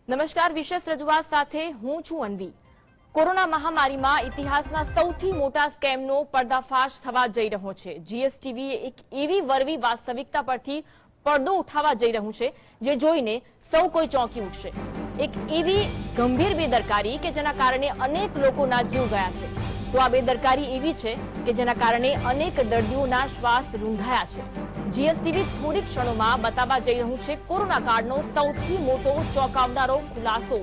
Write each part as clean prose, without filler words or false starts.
નમસ્કાર, વિશેષ રજૂઆત સાથે હું છું અન્વી। કોરોના મહામારીમાં ઇતિહાસના સૌથી મોટા સ્કેમનો પર્દાફાશ થવા જઈ રહ્યો છે। જીએસટીવી એક એવી વરવી વાસ્તવિકતા પરથી પડદો ઉઠાવવા જઈ રહ્યું છે જે જોઈને સૌ કોઈ ચોંકી ઉઠશે। એક એવી ગંભીર બેદરકારી કે જેના કારણે અનેક લોકોના જીવ ગયા છે। તો આ બેદરકારી એવી છે કે જેના કારણે અનેક દર્દીઓના શ્વાસ રૂંધાયા છે। જીએસટીવી થોડી ક્ષણોમાં બતાવવા જઈ રહ્યું છે કોરોના કાળનો સૌથી મોટો ચોંકાવનારો ખુલાસો।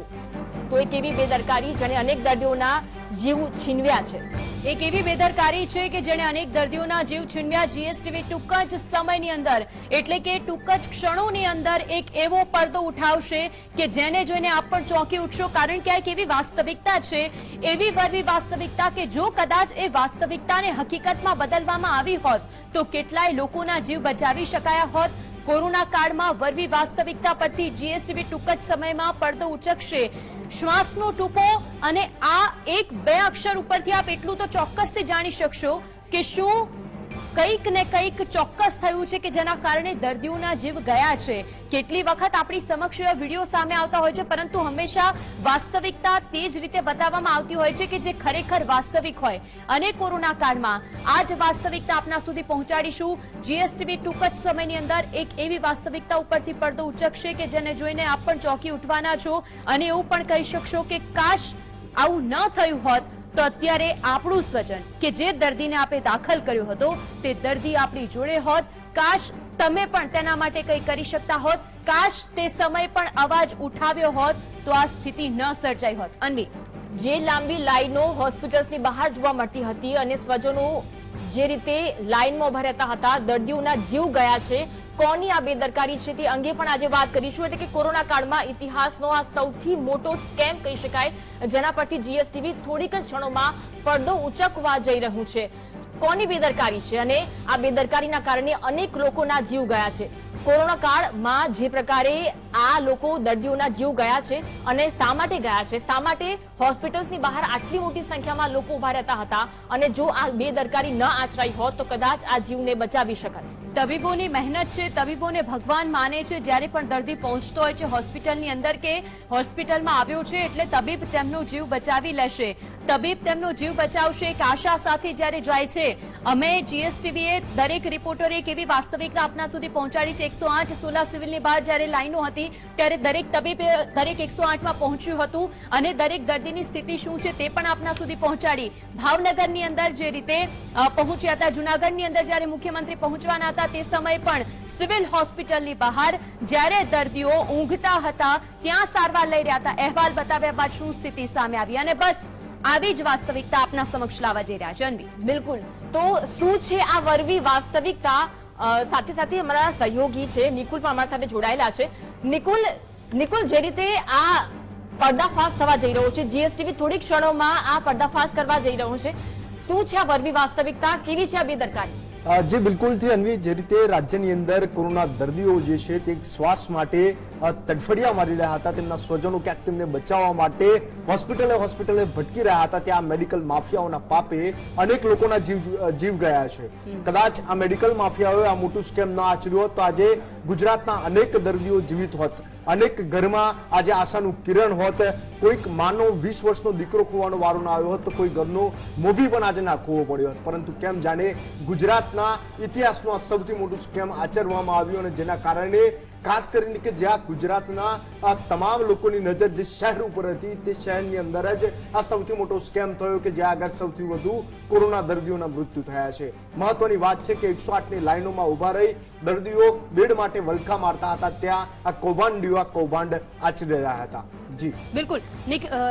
તો એક એવી બેદરકારી જેણે અનેક દર્દીઓના જીવ છીનવ્યા છે। એક એવી બેદરકારી છે કે જેણે અનેક દર્દીઓના જીવ છીનવ્યા। જીએસટીવી ટૂંક જ સમયની અંદર એટલે કે ટૂંક જ ક્ષણોની અંદર એક એવો પડદો ઉઠાવશે કે જેને જોઈને આપ પણ ચોંકી ઉઠશો, કારણ કે આ એક એવી વાસ્તવિકતા છે, એવી વરવી વાસ્તવિકતા કે જો કદાચ એ વાસ્તવિકતાને હકીકતમાં બદલવામાં આવી હોત તો કેટલાય લોકોના જીવ બચાવી શકાયા હોત। કોરોના કાળમાં વરવી વાસ્તવિકતા પરથી જીએસટીવી ટૂંક જ સમયમાં પડદો ઉચકશે। શ્વાસનો ટૂંપો અને આ એક બે અક્ષર ઉપરથી આપ એટલું તો ચોક્કસથી જાણી શકશો કે શું કંઈક ને કંઈક ચોક્કસ થયું છે કે જેના કારણે દર્દીઓના જીવ ગયા છે। કેટલી વખત આપણી સમક્ષ એવા વિડીયો સામે આવતા હોય છે, પરંતુ હંમેશા વાસ્તવિકતા તે જ રીતે બતાવવામાં આવતી હોય છે કે જે ખરેખર વાસ્તવિક હોય, અને કોરોના કાળમાં આ જ વાસ્તવિકતા આપના સુધી પહોંચાડીશું। જીએસટીવી ટૂંક જ સમયની અંદર એક એવી વાસ્તવિકતા ઉપરથી પડદો ઉચકશે કે જેને જોઈને આપ પણ ચોંકી ઉઠવાના છો અને એવું પણ કહી શકશો કે કાશ આવું ન થયું હોત તો અત્યારે આપણું સ્વજન કે જે દર્દીને આપણે દાખલ કર્યો હતો તે દર્દી આપણી જોડે હોત। કાશ તમે પણ તેના માટે કંઈ કરી શકતા હોત, કાશ તે સમય પણ અવાજ ઉઠાવ્યો હોત તો આ સ્થિતિ ન સર્જાઈ હોત। અન્વી, જે લાંબી લાઈનો હોસ્પિટલ્સની બહાર જોવા મળતી હતી અને સ્વજનો જે રીતે લાઈનમાં ઉભા રહેતા હતા, દર્દીઓના જીવ ગયા છે, કોની આ બેદરકારી છે તે અંગે પણ આજે વાત કરીશું। એટલે કે કોરોના કાળમાં ઇતિહાસનો આ સૌથી મોટો સ્કેમ કહી શકાય, જેના પરથી જીએસટીવી થોડીક જ ક્ષણોમાં પડદો ઉચકવા જઈ રહ્યું છે। કોની બેદરકારી છે અને આ બેદરકારીના કારણે અનેક લોકોના જીવ ગયા છે। કોરોના કાળમાં જે પ્રકારે આ લોકો દર્દીઓના જીવ ગયા છે અને શા માટે ગયા છે, શા માટે હોસ્પિટલ્સની બહાર આટલી મોટી સંખ્યામાં લોકો ઉભા રહેતા હતા અને જો આ બેદરકારી ન આચરાઈ હોત તો કદાચ આ જીવને બચાવી શકાય। તબીબોની મહેનત છે, તબીબોને ભગવાન માને છે। જ્યારે પણ દર્દી પહોંચતો હોય છે હોસ્પિટલની અંદર કે હોસ્પિટલમાં આવ્યો છે એટલે તબીબ તેમનો જીવ બચાવી લેશે, તબીબ તેમનો જીવ બચાવશે એક આશા સાથે જ્યારે જાય છે। અમે જીએસટીવીએ દરેક રિપોર્ટરે એક એવી વાસ્તવિકતા આપના સુધી પહોંચાડી છે। 108 સોલા સિવિલની બહાર જ્યારે લાઈનો હતી ત્યારે દરેક તબીબે દરેક 108માં પહોંચ્યું હતું અને દરેક દર્દીની સ્થિતિ શું છે તે પણ આપના સુધી પહોંચાડી। ભાવનગરની અંદર જે રીતે પહોંચ્યા હતા, જૂનાગઢની અંદર જ્યારે મુખ્યમંત્રી પહોંચવાના હતા તે સમયે પણ સિવિલ હોસ્પિટલની બહાર જ્યારે દર્દીઓ ઊંઘતા હતા ત્યાં સારવાર લઈ રહ્યા હતા, અહેવાલ બતાવ્યા બાદ શું સ્થિતિ સામે આવી અને બસ આવી જ વાસ્તવિકતા આપના સમક્ષ લાવવા જઈ રહ્યા છે। અન્વી, બિલકુલ, તો શું છે આ વરવી વાસ્તવિકતા? સાથે સાથે અમારા સહયોગી છે નિકુલ પણ અમારા સાથે જોડાયેલા છે। નિકુલ, જે રીતે આ પર્દાફાશ થવા જઈ રહ્યો છે, જીએસટીવી થોડી ક્ષણોમાં આ પર્દાફાશ કરવા જઈ રહ્યો છે, શું છે આ વરવી વાસ્તવિકતા, કેવી છે આ બેદરકારી? જે બિલકુલથી અન્વી, જે રીતે રાજ્યની અંદર કોરોના દર્દીઓ જે છે તે શ્વાસ માટે તડફડિયા મારી રહ્યા હતા, તેમના સ્વજનો ક્યાંક તેમને બચાવવા માટે હોસ્પિટલે ભટકી રહ્યા હતા, ત્યાં મેડિકલ માફિયાઓના પાપે અનેક લોકોના જીવ ગયા છે। કદાચ આ મેડિકલ માફિયાઓએ આ મોટું સ્કેમ ન આચર્યું હોત તો આજે ગુજરાતના અનેક દર્દીઓ જીવિત હોત, અનેક ઘરમાં આજે આશાનું કિરણ હોત, કોઈક માનો 20 વર્ષનો દીકરો ખોવાનો વારો ના આવ્યો હોત તો કોઈ ઘરનો મોભી પણ આજે ના ખોવો પડ્યો હોત, પરંતુ કેમ જાણે ગુજરાતના ઇતિહાસનો સૌથી મોટું સ્કેમ આચરવામાં આવ્યું અને જેના કારણે ખાસ કરીને કે જ્યાં ગુજરાતના તમામ લોકોની નજર જે શહેર ઉપર હતી તે શહેરની અંદર જ આ સૌથી મોટો સ્કેમ થયો કે જ્યાં આગળ સૌથી વધુ કોરોના દર્દીઓના મૃત્યુ થયા છે। મહત્વની વાત છે કે 108ની લાઈનોમાં ઉભા રહી દર્દીઓ બેડ માટે વલખા મારતા હતા, ત્યાં આ કૌભાંડ આચરી રહ્યા હતા। જી બિલકુલ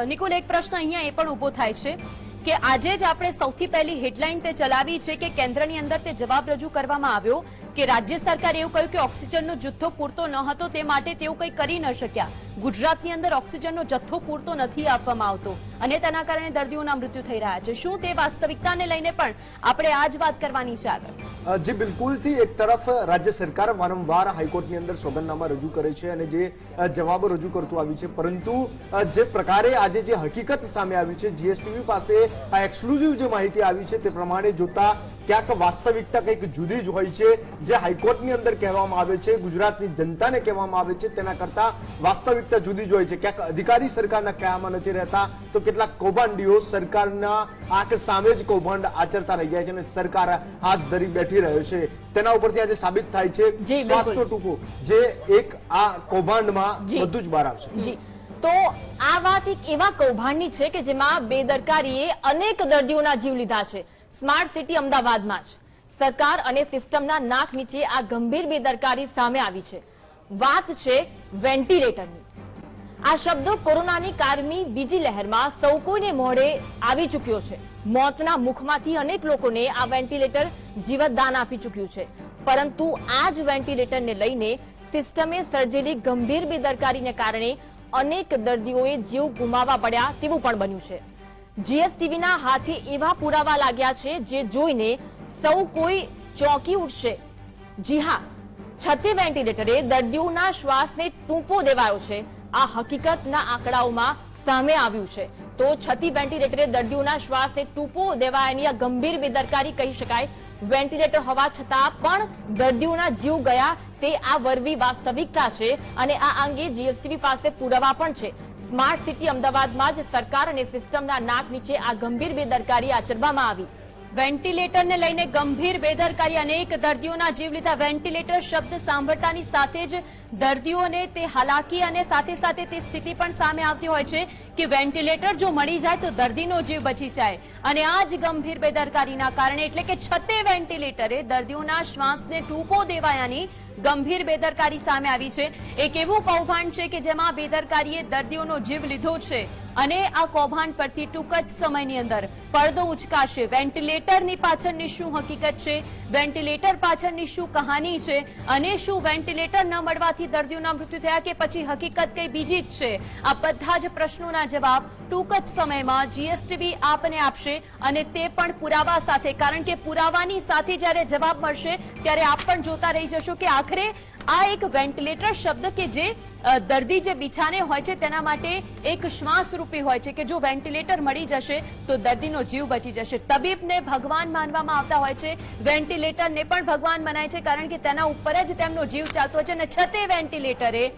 નિકુલ, એક પ્રશ્ન અહીંયા એ પણ ઉભો થાય છે કે આજે જ આપણે સૌથી પહેલી હેડલાઇન તે ચલાવી છે કે કેન્દ્રની અંદર તે જવાબ રજૂ કરવામાં આવ્યો કે રાજ્ય સરકારે એવું કહ્યું કે ઓક્સિજનનો જથ્થો પૂરતો ન હતો તે માટે તેઓ કંઈ કરી ન શક્યા। ગુજરાતની અંદર ઓક્સિજનનો જથ્થો પૂરતો નથી આપવામાં આવતો અને તેના કારણે દર્દીઓના મૃત્યુ થઈ રહ્યા છે. શું તે વાસ્તવિકતાને લઈને પણ આપણે આ જ વાત કરવાની છે આગળ? જી બિલકુલથી એક તરફ રાજ્ય સરકાર વારંવાર હાઈકોર્ટની અંદર સોગંદનામા રજૂ કરે છે અને જે જવાબો રજૂ કરતું આવ્યું છે, પરંતુ જે પ્રકારે આજે જે હકીકત સામે આવી છે, જીએસટીવી પાસે આ એક્સક્લુઝિવ જે માહિતી આવી છે તે પ્રમાણે જોતા ક્યાંક વાસ્તવિકતા કંઈક જુદી જ હોય છે. જે હાઈકોર્ટની અંદર કહેવામાં આવે છે, ગુજરાતની જનતાને કહેવામાં આવે છે, તેના કરતા વાસ્તવિકતા જુદી જ હોય છે. ક્યાંક અધિકારી સરકારના કહેવામાં નથી રહેતા, તો કેટલાક કૌભાંડીઓ સરકારના આંખ સામે જ કૌભાંડ આચરતા રહી ગયા છે અને સરકાર હાથ ધરી બેઠી રહ્યો છે. તેના ઉપરથી આજે સાબિત થાય છે સ્વાસ્થ્ય ટૂંકો જે એક આ કૌભાંડમાં બધું જ બહાર આવશે. જી, તો આ વાત એક એવા કૌભાંડની છે કે જેમાં બેદરકારીએ અનેક દર્દીઓના જીવ લીધા છે. સ્માર્ટ સિટી અમદાવાદમાં જ સરકાર અને સિસ્ટમના નાક નીચે આ ગંભીર બેદરકારી સામે આવી છે. વાત છે વેન્ટિલેટરની. આ શબ્દો કોરોનાની કારમી બીજી લહેરમાં સૌ કોઈને મોઢે આવી ચૂક્યો છે. મોતના મુખમાંથી અનેક લોકોને આ વેન્ટિલેટર જીવતદાન આપી ચૂક્યું છે, પરંતુ આ જ વેન્ટિલેટરને લઈને સિસ્ટમે સર્જેલી ગંભીર બેદરકારીને કારણે અનેક દર્દીઓએ જીવ ગુમાવવા પડ્યા તેવું પણ બન્યું છે. જીએસટીવીના હાથે એવા પુરાવા લાગ્યા છે જે જોઈને સૌ કોઈ ચોંકી ઉઠશે. જી હા, 36 વેન્ટિલેટરે દર્દીઓના શ્વાસને ટૂંપો દેવાયો છે. આ હકીકતના આંકડાઓમાં સામે આવ્યું છે. તો 36 વેન્ટિલેટરે દર્દીઓના શ્વાસને ટૂંપો દેવાયાની આ ગંભીર બેદરકારી કહી શકાય. વેન્ટિલેટર હોવા છતાં પણ દર્દીઓના જીવ ગયા તે આ વરવી વાસ્તવિકતા છે અને આ અંગે જીએસટીવી પાસે પુરાવા પણ છે. સ્માર્ટ સિટી અમદાવાદમાં જ સરકાર અને સિસ્ટમના નાક નીચે આ ગંભીર બેદરકારી આચરવામાં આવી. વેન્ટિલેટરને લઈને ગંભીર બેદરકારી, અનેક દર્દીઓના જીવ લીધા. વેન્ટિલેટર શબ્દ સાંભળતાની સાથે જ દર્દીઓને તે હાલાકી અને સાથે સાથે તે સ્થિતિ પણ સામે આવતી હોય છે કે વેન્ટિલેટર જો મળી જાય તો દર્દીનો જીવ બચી જાય. અને આ જ ગંભીર બેદરકારીના કારણે એટલે કે 36 વેન્ટિલેટરે દર્દીઓના શ્વાસને ટૂંપો દેવાયાની ગંભીર બેદરકારી સામે આવી છે. એક એવું કૌભાંડ છે કે જેમાં બેદરકારીએ દર્દીઓનો જીવ લીધો છે અને આ કૌભાંડ પરથી ટૂંક જ સમયની અંદર પડદો ઉચકાશે. વેન્ટિલેટરની પાછળની શું હકીકત છે, વેન્ટિલેટર પાછળની શું કહાની છે અને શું વેન્ટિલેટર ન મળવાથી દર્દીઓના મૃત્યુ થયા કે પછી હકીકત કઈ બીજી જ છે, આ બધા જ પ્રશ્નોના જવાબ ટૂંક જ સમયમાં જીએસટીવી આપને આપશે અને તે પણ પુરાવા સાથે. કારણ કે પુરાવાની સાથે જ્યારે જવાબ મળશે ત્યારે આપ પણ જોતા રહી જશો કે આખરે આ એક વેન્ટિલેટર શબ્દ કે જે દર્દી જે બિછાને હોય છે તેના માટે એક શ્વાસ રૂપી હોય છે કે જો વેન્ટિલેટર મળી જશે તો દર્દીનો જીવ બચી જશે. તબીબને ભગવાન માનવામાં આવતા હોય છે, વેન્ટિલેટરને પણ ભગવાન મનાય છે કારણ કે તેના ઉપર જ તેમનો જીવ ચાલતો હોય છે. અને 36 વેન્ટિલેટરે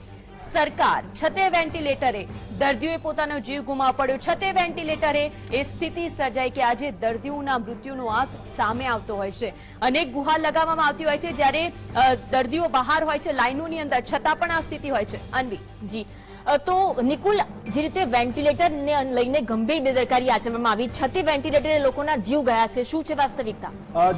સરકાર, 36 વેન્ટિલેટરે દર્દીઓએ પોતાનો જીવ ગુમાવવો પડ્યો. 36 વેન્ટિલેટરે એ સ્થિતિ સર્જાઈ કે આજે દર્દીઓના મૃત્યુનો આંક સામે આવતો હોય છે. અનેક ગુહાર લગાવવામાં આવતી હોય છે જ્યારે દર્દીઓ બહાર હોય છે લાઈનોની અંદર, છતાં પણ આ સ્થિતિ હોય છે. અન્વી જી, તો નિકુલ, જે રીતે વેન્ટિલેટરને લઈને ગંભીર બેદરકારી આચરવામાં આવી, 36 વેન્ટિલેટરે લોકોના જીવ ગયા છે, શું છે વાસ્તવિકતા?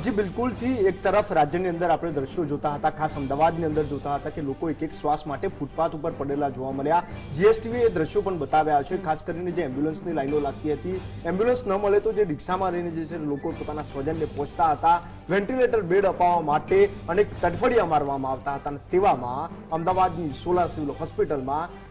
જી બિલકુલથી એક તરફ રાજ્યની અંદર આપણે દ્રશ્યો જોતા હતા, ખાસ અમદાવાદની અંદર જોતા હતા કે લોકો એક એક શ્વાસ માટે ફૂટપાથ ઉપર પડેલા જોવા મળ્યા. જીએસટીવી એ દ્રશ્યો પણ બતાવ્યા છે. ખાસ કરીને જે એમ્બ્યુલન્સની લાઈનો લાગતી હતી, એમ્બ્યુલન્સ ન મળે તો જે રિક્ષામાં રહીને જે છે લોકો પોતાના સ્વજનને પહોંચતા હતા. વેન્ટિલેટર બેડ અપાવવા માટે અનેક તડફડિયા મારવામાં આવતા હતા. તેવામાં અમદાવાદની સોલા સિવિલ હોસ્પિટલમાં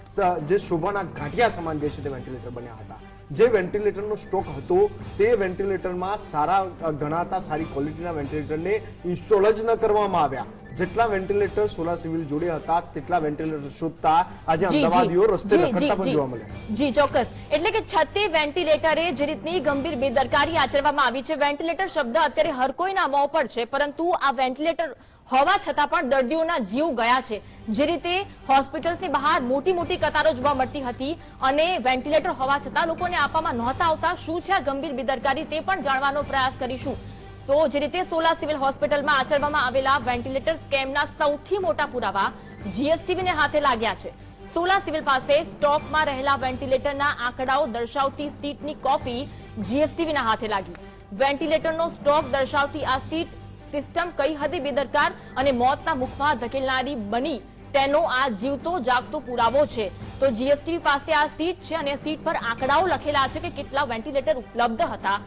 જે શોભાના ગાંઠિયા સમાન જે છે તે વેન્ટિલેટર બન્યા હતા. જે વેન્ટિલેટરનો સ્ટોક હતો તે વેન્ટિલેટરમાં સારા ગણાતા સારી ક્વોલિટીના વેન્ટિલેટરને ઇન્સ્ટોલ જ ન કરવામાં આવ્યા. જેટલા વેન્ટિલેટર સોલા સિવિલ જોડે હતા તેટલા વેન્ટિલેટર શોધતા આજે અમદાવાદીઓ રસ્તે રખડતા પણ જોવા મળ્યા. જી ચોક્કસ, એટલે કે 36 વેન્ટિલેટરે જે રીતની ગંભીર બેદરકારી આચરવામાં આવી છે. વેન્ટિલેટર શબ્દ અત્યારે હર કોઈના મોં પર છે, પરંતુ આ વેન્ટિલેટર હોવા છતાં પણ દર્દીઓના જીવ ગયા છે. જે રીતે હોસ્પિટલ્સની બહાર મોટી મોટી કતારો જોવા મળતી હતી અને વેન્ટિલેટર હોવા છતાં લોકોને આપવામાં નહોતા આવતા, શું છે આ ગંભીર બેદરકારી તે પણ જાણવાનો પ્રયાસ કરીશું. તો જે રીતે સોલા સિવિલ હોસ્પિટલમાં આચરવામાં આવેલા વેન્ટિલેટર સ્કેમના સૌથી મોટા પુરાવા જીએસટીવીને હાથે લાગ્યા છે. સોલા સિવિલ પાસે સ્ટોકમાં રહેલા વેન્ટિલેટરના આંકડાઓ દર્શાવતી સીટની કોપી જીએસટીવીના હાથે લાગી. વેન્ટિલેટરનો સ્ટોક દર્શાવતી આ સીટ સિસ્ટમ કઈ હદે બેદરકાર અને મોતના મુખમાં ધકેલનારી બની તેનો આ જીવતો જાગતો પુરાવો છે. તો જીએસટીવી પાસે આ સીટ છે અને સીટ પર આંકડાઓ લખેલા છે કે કેટલા વેન્ટિલેટર ઉપલબ્ધ હતા.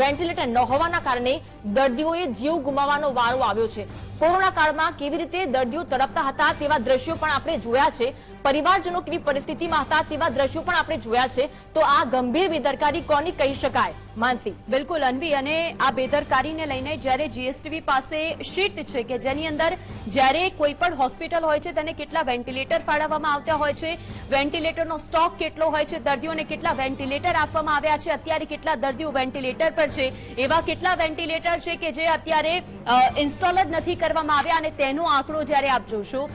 વેન્ટિલેટર ન હોવાના કારણે દર્દીઓએ જીવ ગુમાવવાનો વારો આવ્યો છે. કોરોના કાળમાં કેવી રીતે દર્દીઓ તડપતા હતા તેવા દ્રશ્યો પણ આપણે જોયા છે. પરિવારજનો કેવી પરિસ્થિતિમાં હતા તેવા દ્રશ્યો પણ આપણે જોયા છે. તો આ ગંભીર બેદરકારી કોની કહી શકાય? માનસી. બિલકુલ અન્વી, અને આ બેદરકારીને લઈને જ્યારે જીએસટીવી પાસે શીટ છે કે જેની અંદર જ્યારે કોઈ પણ હોસ્પિટલ હોય છે તેને કેટલા વેન્ટિલેટર ફાળવવામાં આવતા હોય છે, વેન્ટિલેટરનો સ્ટોક કેટલો હોય છે, દર્દીઓને કેટલા વેન્ટિલેટર આપવામાં આવ્યા છે, અત્યારે કેટલા દર્દીઓ વેન્ટિલેટર પર છે, એવા કેટલા વેન્ટિલેટર છે કે જે અત્યારે ઇન્સ્ટોલ જ નથી કરવામાં આવ્યા, અને તેનો આંકડો જ્યારે આપ જોશો,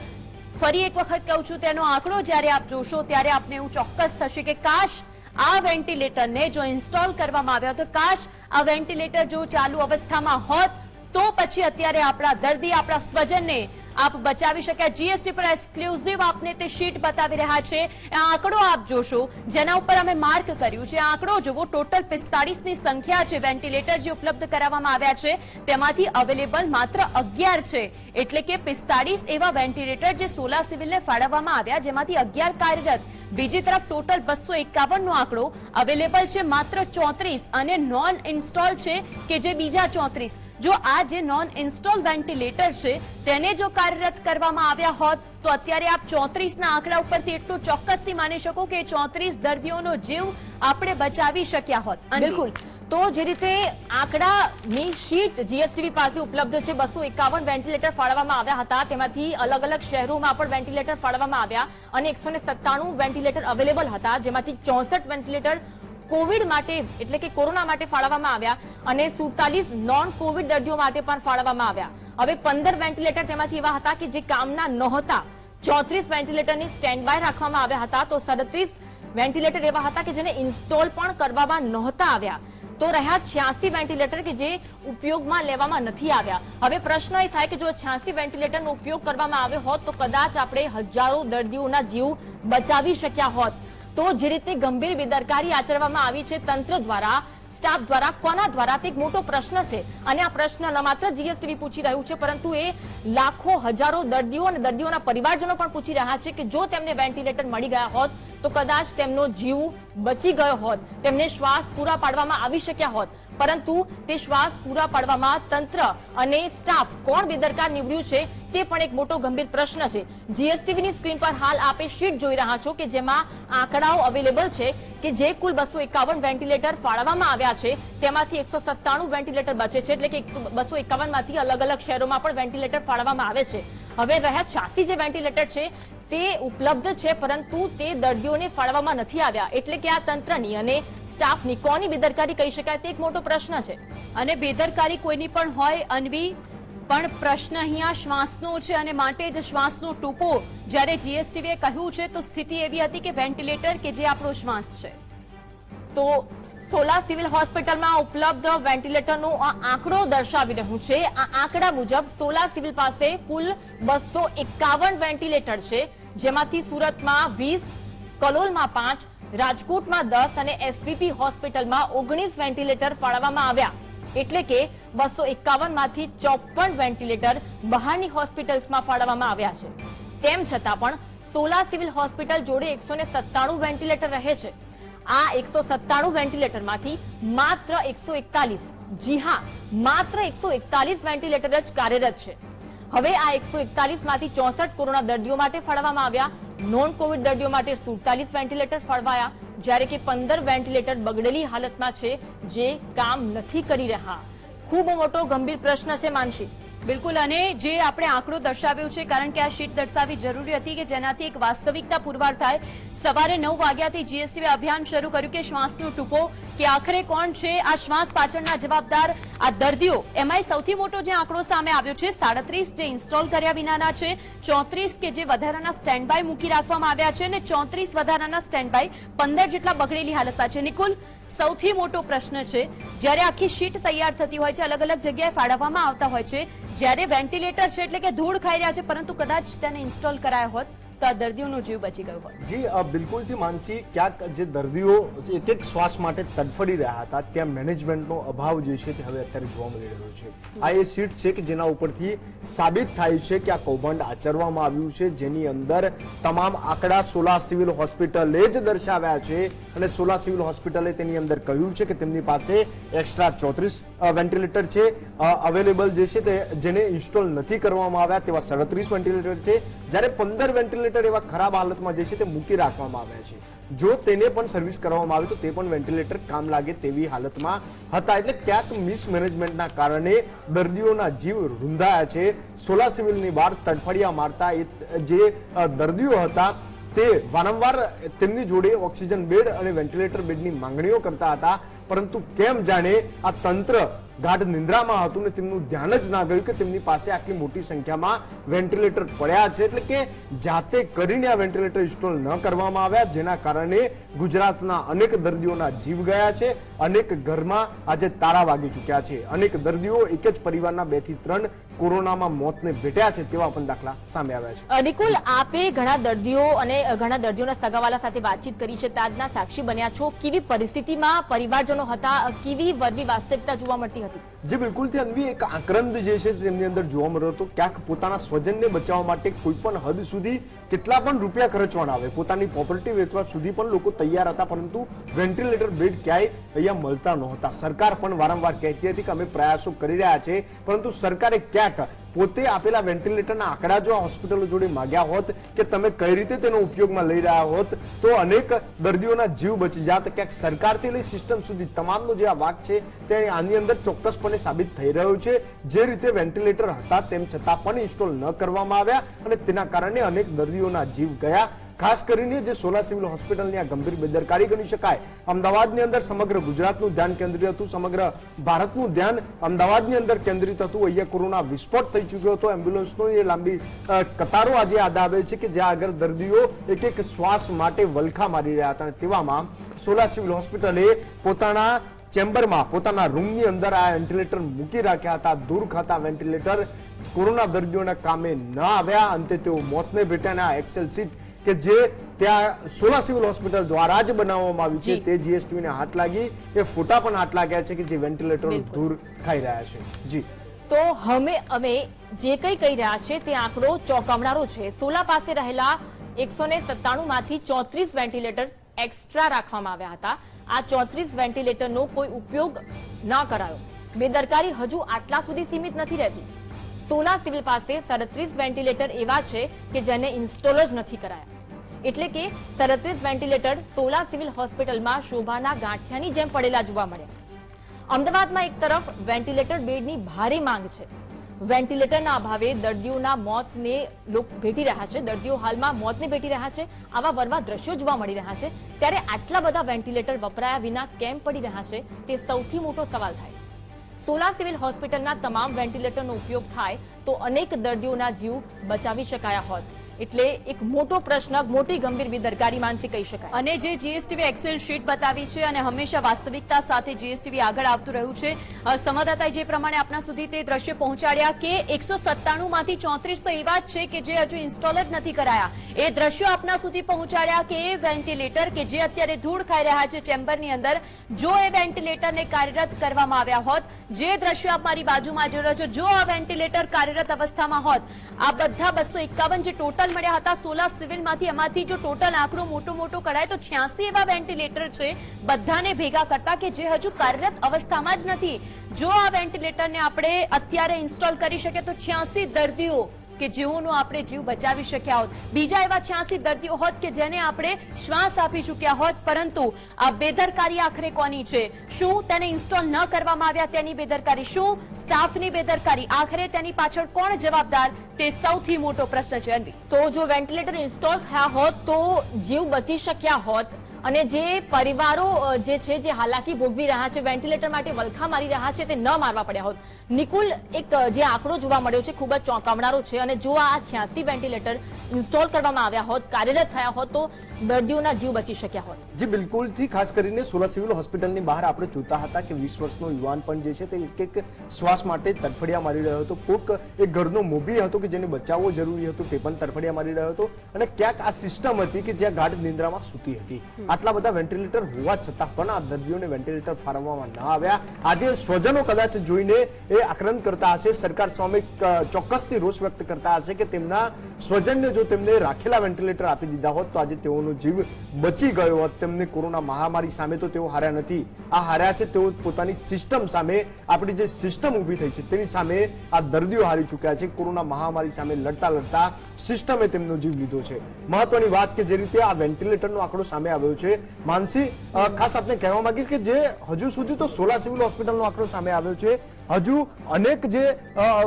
ફરી એક વખત કહું છું, તેનો આંકડો જ્યારે આપ જોશો ત્યારે આપને એવું ચોક્કસ થશે કે કાશ આ વેન્ટિલેટરને જો ઇન્સ્ટોલ કરવામાં આવ્યા તો કાશ આ વેન્ટિલેટર જો ચાલુ અવસ્થામાં હોત તો પછી અત્યારે આપણા દર્દી, આપણા સ્વજનને આપ બચાવી શક્યા. જીએસટી પર એક્સક્લુઝિવ આપને તે શીટ બતાવી રહ્યા છે. આ આંકડો આપ જોશો જેના ઉપર અમે માર્ક કર્યું છે. આંકડો જુઓ, ટોટલ 45 ની સંખ્યા છે વેન્ટિલેટર જે ઉપલબ્ધ કરાવવામાં આવ્યા છે, તેમાંથી અવેલેબલ માત્ર 11 છે. એટલે કે 45 એવા વેન્ટિલેટર જે સોલા સિવિલને ફાળવવામાં આવ્યા, જેમાંથી 11 કાર્યરત. બીજી તરફ ટોટલ 251 નો આંકડો અવેલેબલ છે માત્ર 34, અને નોન ઇન્સ્ટોલ છે કે જે બીજા 34. જો આ જે નોન ઇન્સ્ટોલ વેન્ટિલેટર છે તેને જો કાર્યરત કરવામાં આવ્યા હોત તો અત્યારે આપ 34 ના આંકડા ઉપરથી એટલું ચોક્કસથી માની શકો કે 34 દર્દીઓનો જીવ આપણે બચાવી શક્યા હોત. બિલકુલ. તો જે રીતે આંકડાની શીટ જીએસટીવી પાસે ઉપલબ્ધ છે, 251 વેન્ટિલેટર ફાળવવામાં આવ્યા હતા, તેમાંથી અલગ અલગ શહેરોમાં પણ વેન્ટિલેટર ફાળવવામાં આવ્યા, અને 197 વેન્ટિલેટર અવેલેબલ હતા, જેમાંથી 64 વેન્ટિલેટર કોવિડ માટે એટલે કે કોરોના માટે ફાળવવામાં આવ્યા, અને 47 નોન કોવિડ દર્દીઓ માટે પણ ફાળવવામાં આવ્યા. હવે 15 વેન્ટિલેટર તેમાંથી એવા હતા કે જે કામના નહોતા. 34 વેન્ટિલેટરની સ્ટેન્ડ બાય રાખવામાં આવ્યા હતા, તો 37 વેન્ટિલેટર એવા હતા કે જેને ઇન્સ્ટોલ પણ કરવામાં નહોતા આવ્યા. તો રહ્યા 86 વેન્ટિલેટર કે જે ઉપયોગમાં લેવામાં નથી આવ્યા. હવે પ્રશ્ન એ થાય કે જો 86 વેન્ટિલેટરનો ઉપયોગ કરવામાં આવ્યો હોત તો કદાચ આપણે હજારો દર્દીઓના જીવ બચાવી શક્યા હોત. તો જે રીતે ગંભીર બેદરકારી આચરવામાં આવી છે તંત્ર દ્વારા, સ્ટાફ દ્વારા, કોના દ્વારા, તે એક મોટો પ્રશ્ન છે. અને આ પ્રશ્ન ન માત્ર જીએસટીવી પૂછી રહ્યું છે, પરંતુ એ લાખો હજારો દર્દીઓ અને દર્દીઓના પરિવારજનો પણ પૂછી રહ્યા છે કે જો તેમને વેન્ટિલેટર મળી ગયા હોત તો કદાચ તેમનો જીવ બચી ગયો હોત, તેમને શ્વાસ પૂરા પાડવામાં આવી શક્યા હોત. પરંતુ તે શ્વાસ પૂરા પાડવામાં તંત્ર અને સ્ટાફ કોણ બેદરકાર નીવડ્યું છે તે પણ એક મોટો ગંભીર પ્રશ્ન છે. જીએસટીવીની સ્ક્રીન પર હાલ આપે શીટ જોઈ રહ્યા છો કે જેમાં આંકડાઓ અવેલેબલ છે કે જે કુલ 251 વેન્ટિલેટર ફાળવવામાં આવ્યા છે તેમાંથી 197 વેન્ટિલેટર બચે છે, એટલે કે 251 માંથી અલગ અલગ શહેરોમાં પણ વેન્ટિલેટર ફાળવવામાં આવે છે. હવે રહ્યા 86 જે વેન્ટિલેટર છે તે ઉપલબ્ધ છે, પરંતુ તે દર્દીઓને ફાળવવામાં નથી આવ્યા. એટલે કે આ તંત્રની અને સ્ટાફની કોની બેદરકારી કહી શકાય તે એક મોટો પ્રશ્ન છે. અને બેદરકારી કોઈની પણ હોય અન્વી, પણ પ્રશ્ન અહીંયા શ્વાસનો છે, અને માટે જ શ્વાસનો ટૂંકો જ્યારે જીએસટીવીએ કહ્યું છે તો સ્થિતિ એવી હતી કે વેન્ટિલેટર કે જે આપણો શ્વાસ છે. તો સોલા સિવિલ હોસ્પિટલમાં ઉપલબ્ધ વેન્ટિલેટરનો આ આંકડો દર્શાવી રહ્યું છે. આ આંકડા મુજબ સોલા સિવિલ પાસે કુલ 251 વેન્ટિલેટર છે, જેમાંથી સુરતમાં 20, કલોલમાં 5, રાજકોટમાં 10 અને એસવીપી હોસ્પિટલમાં 19 વેન્ટિલેટર ફાળવવામાં આવ્યા. એટલે કે 251 માંથી 54 વેન્ટિલેટર બહારની હોસ્પિટલ્સમાં ફાળવવામાં આવ્યા છે. તેમ છતાં પણ સોલા સિવિલ હોસ્પિટલ જોડે 197 વેન્ટિલેટર રહે છે. આ 197 વેન્ટિલેટરમાંથી માત્ર 141, જી હા, માત્ર 141 વેન્ટિલેટર જ કાર્યરત છે. હવે આ 141 માંથી 64 કોરોના દર્દીઓ માટે ફાળવવામાં આવ્યા, નોન કોવિડ દર્દીઓ માટે 47 વેન્ટિલેટર ફાળવાયા, જ્યારે કે 15 વેન્ટિલેટર બગડેલી હાલતમાં છે જે કામ નથી કરી રહ્યા. ખૂબ મોટો ગંભીર પ્રશ્ન છે માનસી. બિલકુલ, અને જે આપણે આંકડો દર્શાવ્યો છે, કારણ કે આ શીટ દર્શાવવી જરૂરી હતી કે જેનાથી એક વાસ્તવિકતા પુરવાર થાય. સવારે 9 વાગ્યાથી જીએસટીવી અભિયાન શરૂ કર્યું કે શ્વાસનો ટૂંકો, કે આખરે કોણ છે આ શ્વાસ પાછળના જવાબદાર, આ દર્દીઓ. એમાંય સૌથી મોટો જે આંકડો સામે આવ્યો છે 37 જે ઇન્સ્ટોલ કર્યા વિનાના છે, 34 કે જે વધારાના સ્ટેન્ડ બાય મૂકી રાખવામાં આવ્યા છે, અને 34 વધારાના સ્ટેન્ડ બાય, 15 જેટલા બગડેલી હાલતમાં છે. નિકુલ, સૌથી મોટો પ્રશ્ન છે જ્યારે આખી શીટ તૈયાર થતી હોય છે, અલગ અલગ જગ્યાએ ફાળવવામાં આવતા હોય છે, જ્યારે વેન્ટિલેટર છે એટલે કે ધૂળ ખાઈ રહ્યા છે, પરંતુ કદાચ તેને ઇન્સ્ટોલ કરાયા હોત તો આ દર્દીઓનો જીવ બચી ગયો હોત. જી બિલકુલથી માનસી, ક્યાંક જે દર્દીઓ એક એક શ્વાસ માટે તડફડી રહ્યા હતા ત્યાં મેનેજમેન્ટનો અભાવ જે છે તે હવે અત્યારે જોવા મળી રહ્યો છે. આ એ સીટ છે કે જેના ઉપરથી સાબિત થાય છે કે આ કૌભાંડ આચરવામાં આવ્યું છે, જેની અંદર તમામ આંકડા સોલા સિવિલ હોસ્પિટલે જ દર્શાવ્યા છે અને સોલા સિવિલ હોસ્પિટલે તેની અંદર કહ્યું છે કે તેમની પાસે એક્સ્ટ્રા 34 વેન્ટિલેટર છે અવેલેબલ જે છે તે જેને ઇન્સ્ટોલ નથી કરવામાં આવ્યા તેવા 37 વેન્ટિલેટર છે, જ્યારે 15 વેન્ટિલેટર એવા ખરાબ હાલતમાં જે છે તે મૂકી રાખવામાં આવ્યા છે. જો તેને પણ સર્વિસ કરવામાં આવે તો તે પણ વેન્ટિલેટર કામ લાગે તેવી હાલતમાં હતા. એટલે ક્યાંક મિસમેનેજમેન્ટના કારણે દર્દીઓના જીવ રૂંધાયા છે. સોલા સિવિલની બહાર તડફડિયા મારતા જે દર્દીઓ હતા તે વારંવાર તેમની જોડે ઓક્સિજન બેડ અને વેન્ટિલેટર બેડની માંગણીઓ કરતા હતા, પરંતુ કેમ જાણે આ તંત્ર ગાઢ નિંદ્રામાં હતું ને તેમનું ધ્યાન જ ના ગયું કે તેમની પાસે આટલી મોટી સંખ્યામાં વેન્ટિલેટર પડ્યા છે. એટલે કે જાતે કરીને આ વેન્ટિલેટર ઇન્સ્ટોલ ન કરવામાં આવ્યા, જેના કારણે ગુજરાતના અનેક દર્દીઓના જીવ ગયા છે, અનેક ઘરમાં આજે તાળા વાગી ચૂક્યા છે, અનેક દર્દીઓ એક જ પરિવારના 2 થી 3 કોરોનામાં મોતને ભેટ્યા છે તેવા પણ દાખલા સામે આવ્યા છે. નિકુલ, આપે ઘણા દર્દીઓ અને ઘણા દર્દીઓના સગાવાલા સાથે વાતચીત કરી છે, તાજના સાક્ષી બન્યા છો. કેવી પરિસ્થિતિમાં પરિવારજનો હતા, કેવી વર્ગી વાસ્તવિકતા જોવા મળતી હતી? જે બિલકુલથી અન્વી એક આક્રંદ જે છે તેમની અંદર જોવા મળ્યો હતો. ક્યાંક પોતાના સ્વજનને બચાવવા માટે કોઈ પણ હદ સુધી કેટલા પણ રૂપિયા ખર્ચવાના આવે, પોતાની પ્રોપર્ટી વેચવા સુધી પણ લોકો તૈયાર હતા, પરંતુ વેન્ટિલેટર બેડ ક્યાંય અહીંયા મળતા નહોતા. સરકાર પણ વારંવાર કહેતી હતી કે અમે પ્રયાસો કરી રહ્યા છે, પરંતુ સરકારે ક્યાંક પોતે આપેલા વેન્ટિલેટરના આંકડા જો હોસ્પિટલો જોડે માંગ્યા હોત કે તમે કઈ રીતે તેનો ઉપયોગમાં લઈ રહ્યા હોત તો અનેક દર્દીઓના જીવ બચી જાત. ક્યાંક સરકારથી લઈ સિસ્ટમ સુધી તમામનો જે આ વાક છે તે આની અંદર ચોક્કસપણે સાબિત થઈ રહ્યો છે. જે રીતે વેન્ટિલેટર હતા તેમ છતાં પણ ઇન્સ્ટોલ ન કરવામાં આવ્યા અને તેના કારણે અનેક દર્દીઓના જીવ ગયા. ખાસ કરીને જે સોલા સિવિલ હોસ્પિટલની આ ગંભીર બેદરકારી ગણી શકાય. અમદાવાદની અંદર સમગ્ર ગુજરાતનું ધ્યાન કેન્દ્રિત હતું, સમગ્ર ભારતનું ધ્યાન અમદાવાદની અંદર કેન્દ્રિત હતું. અહીંયા કોરોના વિસ્ફોટ થઈ ચૂક્યો હતો, એમ્બ્યુલન્સનો એ લાંબી કતારો આજે યાદ આવે છે કે જ્યાં આગળ દર્દીઓ એક એક શ્વાસ માટે વલખા મારી રહ્યા હતા. તેવામાં સોલા સિવિલ હોસ્પિટલે પોતાના ચેમ્બરમાં પોતાના રૂમની અંદર આ વેન્ટિલેટર મૂકી રાખ્યા હતા. દૂર ખાતા વેન્ટિલેટર કોરોના દર્દીઓના કામે ન આવ્યા, અંતે તેઓ મોતને ભેટ્યા. એક્સેલ સીટ કે જે ત્યાં સોલા સિવિલ હોસ્પિટલ દ્વારા જ બનાવવામાં આવી છે તે જીએસટીવી ને હાથ લાગી, એ ફોટા પણ હાથ લાગ્યા છે કે જે વેન્ટિલેટર દૂર ખાઈ રહ્યા છે. જી, તો અમે જે કંઈ કહી રહ્યા છે તે આંકડો ચોંકાવનારો છે. સોલા પાસે રહેલા 197 માંથી 34 વેન્ટિલેટર એક્સ્ટ્રા રાખવામાં આવ્યા હતા. આ 34 વેન્ટિલેટરનો કોઈ ઉપયોગ ન કરાયો. બેદરકારી હજુ આટલા સુધી સીમિત નથી રહેતી. સોલા સિવિલ પાસે 37 વેન્ટિલેટર એવા છે કે જેને ઇન્સ્ટોલ જ નથી કરાયા. એટલે કે 37 વેન્ટિલેટર સોલા સિવિલ હોસ્પિટલમાં શોભાના ગાંઠિયાની જેમ પડેલા જોવા મળ્યા. અમદાવાદમાં એક તરફ વેન્ટિલેટર બેડની ભારે માંગ છે. વેન્ટિલેટરના અભાવે દર્દીઓના મોતને લોકો ભેટી રહ્યા છે, દર્દીઓ હાલમાં મોતને ભેટી રહ્યા છે. આવા વરવા દ્રશ્યો જોવા મળી રહ્યા છે. ત્યારે આટલા બધા વેન્ટિલેટર વપરાયા વિના કેમ પડી રહ્યા છે તે સૌથી મોટો સવાલ થાય. સોલા સિવિલ હોસ્પિટલના તમામ વેન્ટિલેટરનો ઉપયોગ થાય તો અનેક દર્દીઓના જીવ બચાવી શકાયા હોત. એટલે એક મોટો પ્રશ્ન, મોટી ગંભીર બેદરકારી માનસી કહી શકાય. અને જે જીએસટીવી એક્સેલ શીટ બતાવી છે અને હંમેશા વાસ્તવિકતા સાથે જીએસટીવી આગળ આવતું રહ્યું છે. સંવાદદાતાએ જે પ્રમાણે આપના સુધી તે દ્રશ્ય પહોંચાડ્યા કે 197 માંથી 34 તો એવા જ છે કે જે હજુ ઇન્સ્ટોલ જ નથી કરાયા. એ દ્રશ્યો આપના સુધી પહોંચાડ્યા કે એ વેન્ટિલેટર કે જે અત્યારે ધૂળ ખાઈ રહ્યા છે ચેમ્બરની અંદર, જો એ વેન્ટિલેટરને કાર્યરત કરવામાં આવ્યા હોત, જે દ્રશ્યો આપ મારી બાજુમાં જોઈ રહ્યા છો, જો આ વેન્ટિલેટર કાર્યરત અવસ્થામાં હોત, આ બધા 251 જે ટોટલ મળ્યા હતા સોલા સિવિલમાંથી, એમાંથી જો ટોટલ આંકડો મોટો કઢાય તો 86 એવા વેન્ટિલેટર છે બધાને ભેગા કરતા કે જે હજુ કાર્યરત અવસ્થામાં જ નથી. જો આ વેન્ટિલેટરને આપણે અત્યારે ઇન્સ્ટોલ કરી શકીએ તો 86 દર્દીઓ કે જેઓનો આપણે જીવ બચાવી શક્યા હોત, બીજા એવા 86 દર્દીઓ હોત કે જેને આપણે શ્વાસ આપી ચૂક્યા હોત. પરંતુ આ બેદરકારી આખરે કોની છે? શું તેને ઇન્સ્ટોલ ન કરવામાં આવ્યા તેની બેદરકારી? શું સ્ટાફની બેદરકારી? આખરે તેની પાછળ કોણ જવાબદાર? તે સૌથી મોટો પ્રશ્ન છે. અન્વી, તો જો વેન્ટિલેટર ઇન્સ્ટોલ થયા હોત તો જીવ બચી શક્યા હોત. અને જે પરિવારો જે છે જે હાલાકી ભોગવી રહ્યા છે, વેન્ટિલેટર માટે વલખા મારી રહ્યા છે, તે ન મારવા પડ્યા હોત. નિકુલ, એક જે આંકડો જોવા મળ્યો છે ખૂબ જ ચોંકાવનારો છે, અને જો આ 86 વેન્ટિલેટર ઇન્સ્ટોલ કરવામાં આવ્યા હોત, કાર્યરત થયા હોત, તો દર્દીઓના જીવ બચી શક્યા હોત. જી બિલકુલ થી ખાસ કરીને સોલા સિવિલ હોસ્પિટલની બહાર આપણે જોતા હતા કે 20 વર્ષનો યુવાન પણ જે છે તે એક શ્વાસ માટે તડફડિયા મારી રહ્યો હતો. કોક એક ઘરનો મોભી હતો કે જેને બચાવવો જરૂરી હતો, તે પણ તડફડિયા મારી રહ્યો હતો. અને ક્યાંક આ સિસ્ટમ હતી કે જ્યાં ગાઢ નિંદ્રામાં સૂતી હતી. આટલા બધા વેન્ટિલેટર હોવા છતાં પણ આ દર્દીઓને વેન્ટિલેટર ફાળવવામાં ન આવ્યા. આજે સ્વજનો કદાચ જોઈને એ આક્રંદ કરતા હશે, સરકાર સામે ચોક્કસથી રોષ વ્યક્ત કરતા હશે કે તેમના સ્વજનને જો તેમને રાખેલા વેન્ટિલેટર આપી દીધા હોત તો આજે તેઓનો જીવ બચી ગયો હોત. તેમને કોરોના મહામારી સામે તો તેઓ હાર્યા નથી, આ હાર્યા છે તેઓ પોતાની સિસ્ટમ સામે. આપણી જે સિસ્ટમ ઊભી થઈ છે તેની સામે આ દર્દીઓ હારી ચૂક્યા છે. કોરોના મહામારી સામે લડતા લડતા સિસ્ટમે તેમનો જીવ લીધો છે. મહત્વની વાત કે જે રીતે આ વેન્ટિલેટરનો આંકડો સામે આવ્યો છે, માનસી, ખાસ આપને કહેવા માંગીશ કે જે હજુ સુધી તો સોલા સિવિલ હોસ્પિટલનો આંકડો સામે આવ્યો છે, હજુ અનેક જે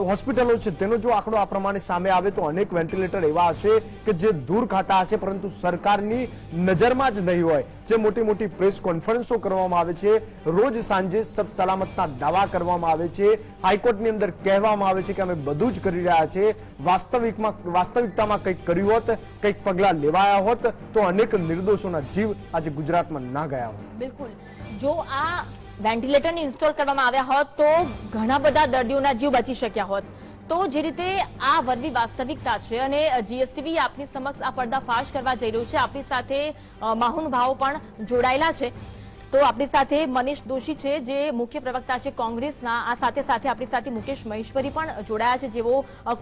હોસ્પિટલો છે તેનો જો આંકડો આ પ્રમાણે સામે આવે તો અનેક વેન્ટિલેટર એવા હશે કે જે દૂર ખાતા હશે, પરંતુ સરકારની નજરમાં જ નહીં હોય. જે મોટી મોટી પ્રેસ કોન્ફરન્સો કરવામાં આવે છે, રોજ સાંજે સબ સલામતના દાવા કરવામાં આવે છે, હાઈકોર્ટની અંદર કહેવામાં આવે છે કે અમે બધું જ કરી રહ્યા છે. વાસ્તવિકતામાં કંઈક કર્યું હોત, કંઈક પગલાં લેવાયા હોત તો અનેક નિર્દોષોના જીવ આજે ગુજરાતમાં ના ગયા હોત. બિલકુલ, જો આ વેન્ટિલેટર ઇન્સ્ટોલ કરવામાં આવ્યા હોત તો ઘણા બધા દર્દીઓના જીવ બચી શક્યા હોત. તો જે રીતે આ વરવી વાસ્તવિકતા છે અને જીએસટીવી આપની સમક્ષ આ પર્દાફાશ કરવા જઈ રહ્યું છે. આપણી સાથે મહાનુભાવો પણ જોડાયેલા છે. તો આપણી સાથે મનીષ દોશી છે જે મુખ્ય પ્રવક્તા છે કોંગ્રેસના. આ સાથે સાથે આપણી સાથે મુકેશ મહેશ્વરી પણ જોડાયા છે, જેઓ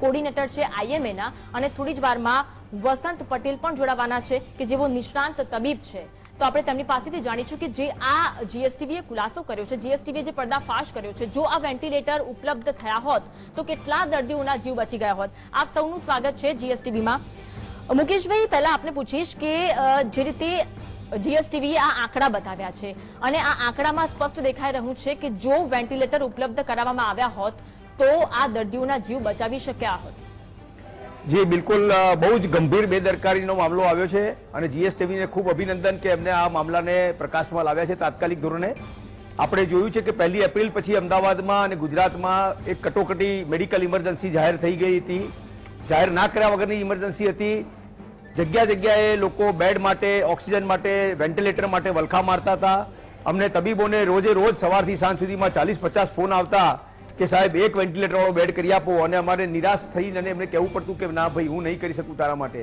કોર્ડિનેટર છે આઈએમએના. અને થોડી જ વારમાં વસંત પટેલ પણ જોડાવાના છે કે જેઓ નિષ્ણાંત તબીબ છે. તો આપણે તેમની પાસેથી જાણીશું કે જે આ જીએસટીવીએ ખુલાસો કર્યો છે, જીએસટીવીએ જે પર્દાફાશ કર્યો છે, જો આ વેન્ટિલેટર ઉપલબ્ધ થયા હોત તો કેટલા દર્દીઓના જીવ બચી ગયા હોત. આપ સૌનું સ્વાગત છે જીએસટીવીમાં. મુકેશભાઈ, પહેલા આપને પૂછીશ કે જે રીતે જીએસટીવીએ આ આંકડા બતાવ્યા છે અને આ આંકડામાં સ્પષ્ટ દેખાઈ રહ્યું છે કે જો વેન્ટિલેટર ઉપલબ્ધ કરાવવામાં આવ્યા હોત તો આ દર્દીઓના જીવ બચાવી શક્યા હોત. જી બિલકુલ, બહુ જ ગંભીર બેદરકારીનો મામલો આવ્યો છે અને જીએસટીવીને ખૂબ અભિનંદન કે એમને આ મામલાને પ્રકાશમાં લાવ્યા છે તાત્કાલિક ધોરણે. આપણે જોયું છે કે 1 એપ્રિલ પછી અમદાવાદમાં અને ગુજરાતમાં એક કટોકટી મેડિકલ ઇમરજન્સી જાહેર થઈ ગઈ હતી. જાહેર ના કર્યા વગરની ઇમરજન્સી હતી. જગ્યા જગ્યાએ લોકો બેડ માટે, ઓક્સિજન માટે, વેન્ટિલેટર માટે વલખા મારતા હતા. અમને તબીબોને રોજે રોજ સવારથી સાંજ સુધીમાં 40-50 ફોન આવતા કે સાહેબ એક વેન્ટિલેટર વાળો બેડ કરી આપો, અને અમારે નિરાશ થઈને એમને કહેવું પડતું કે ના ભાઈ હું નહીં કરી શકું તારા માટે.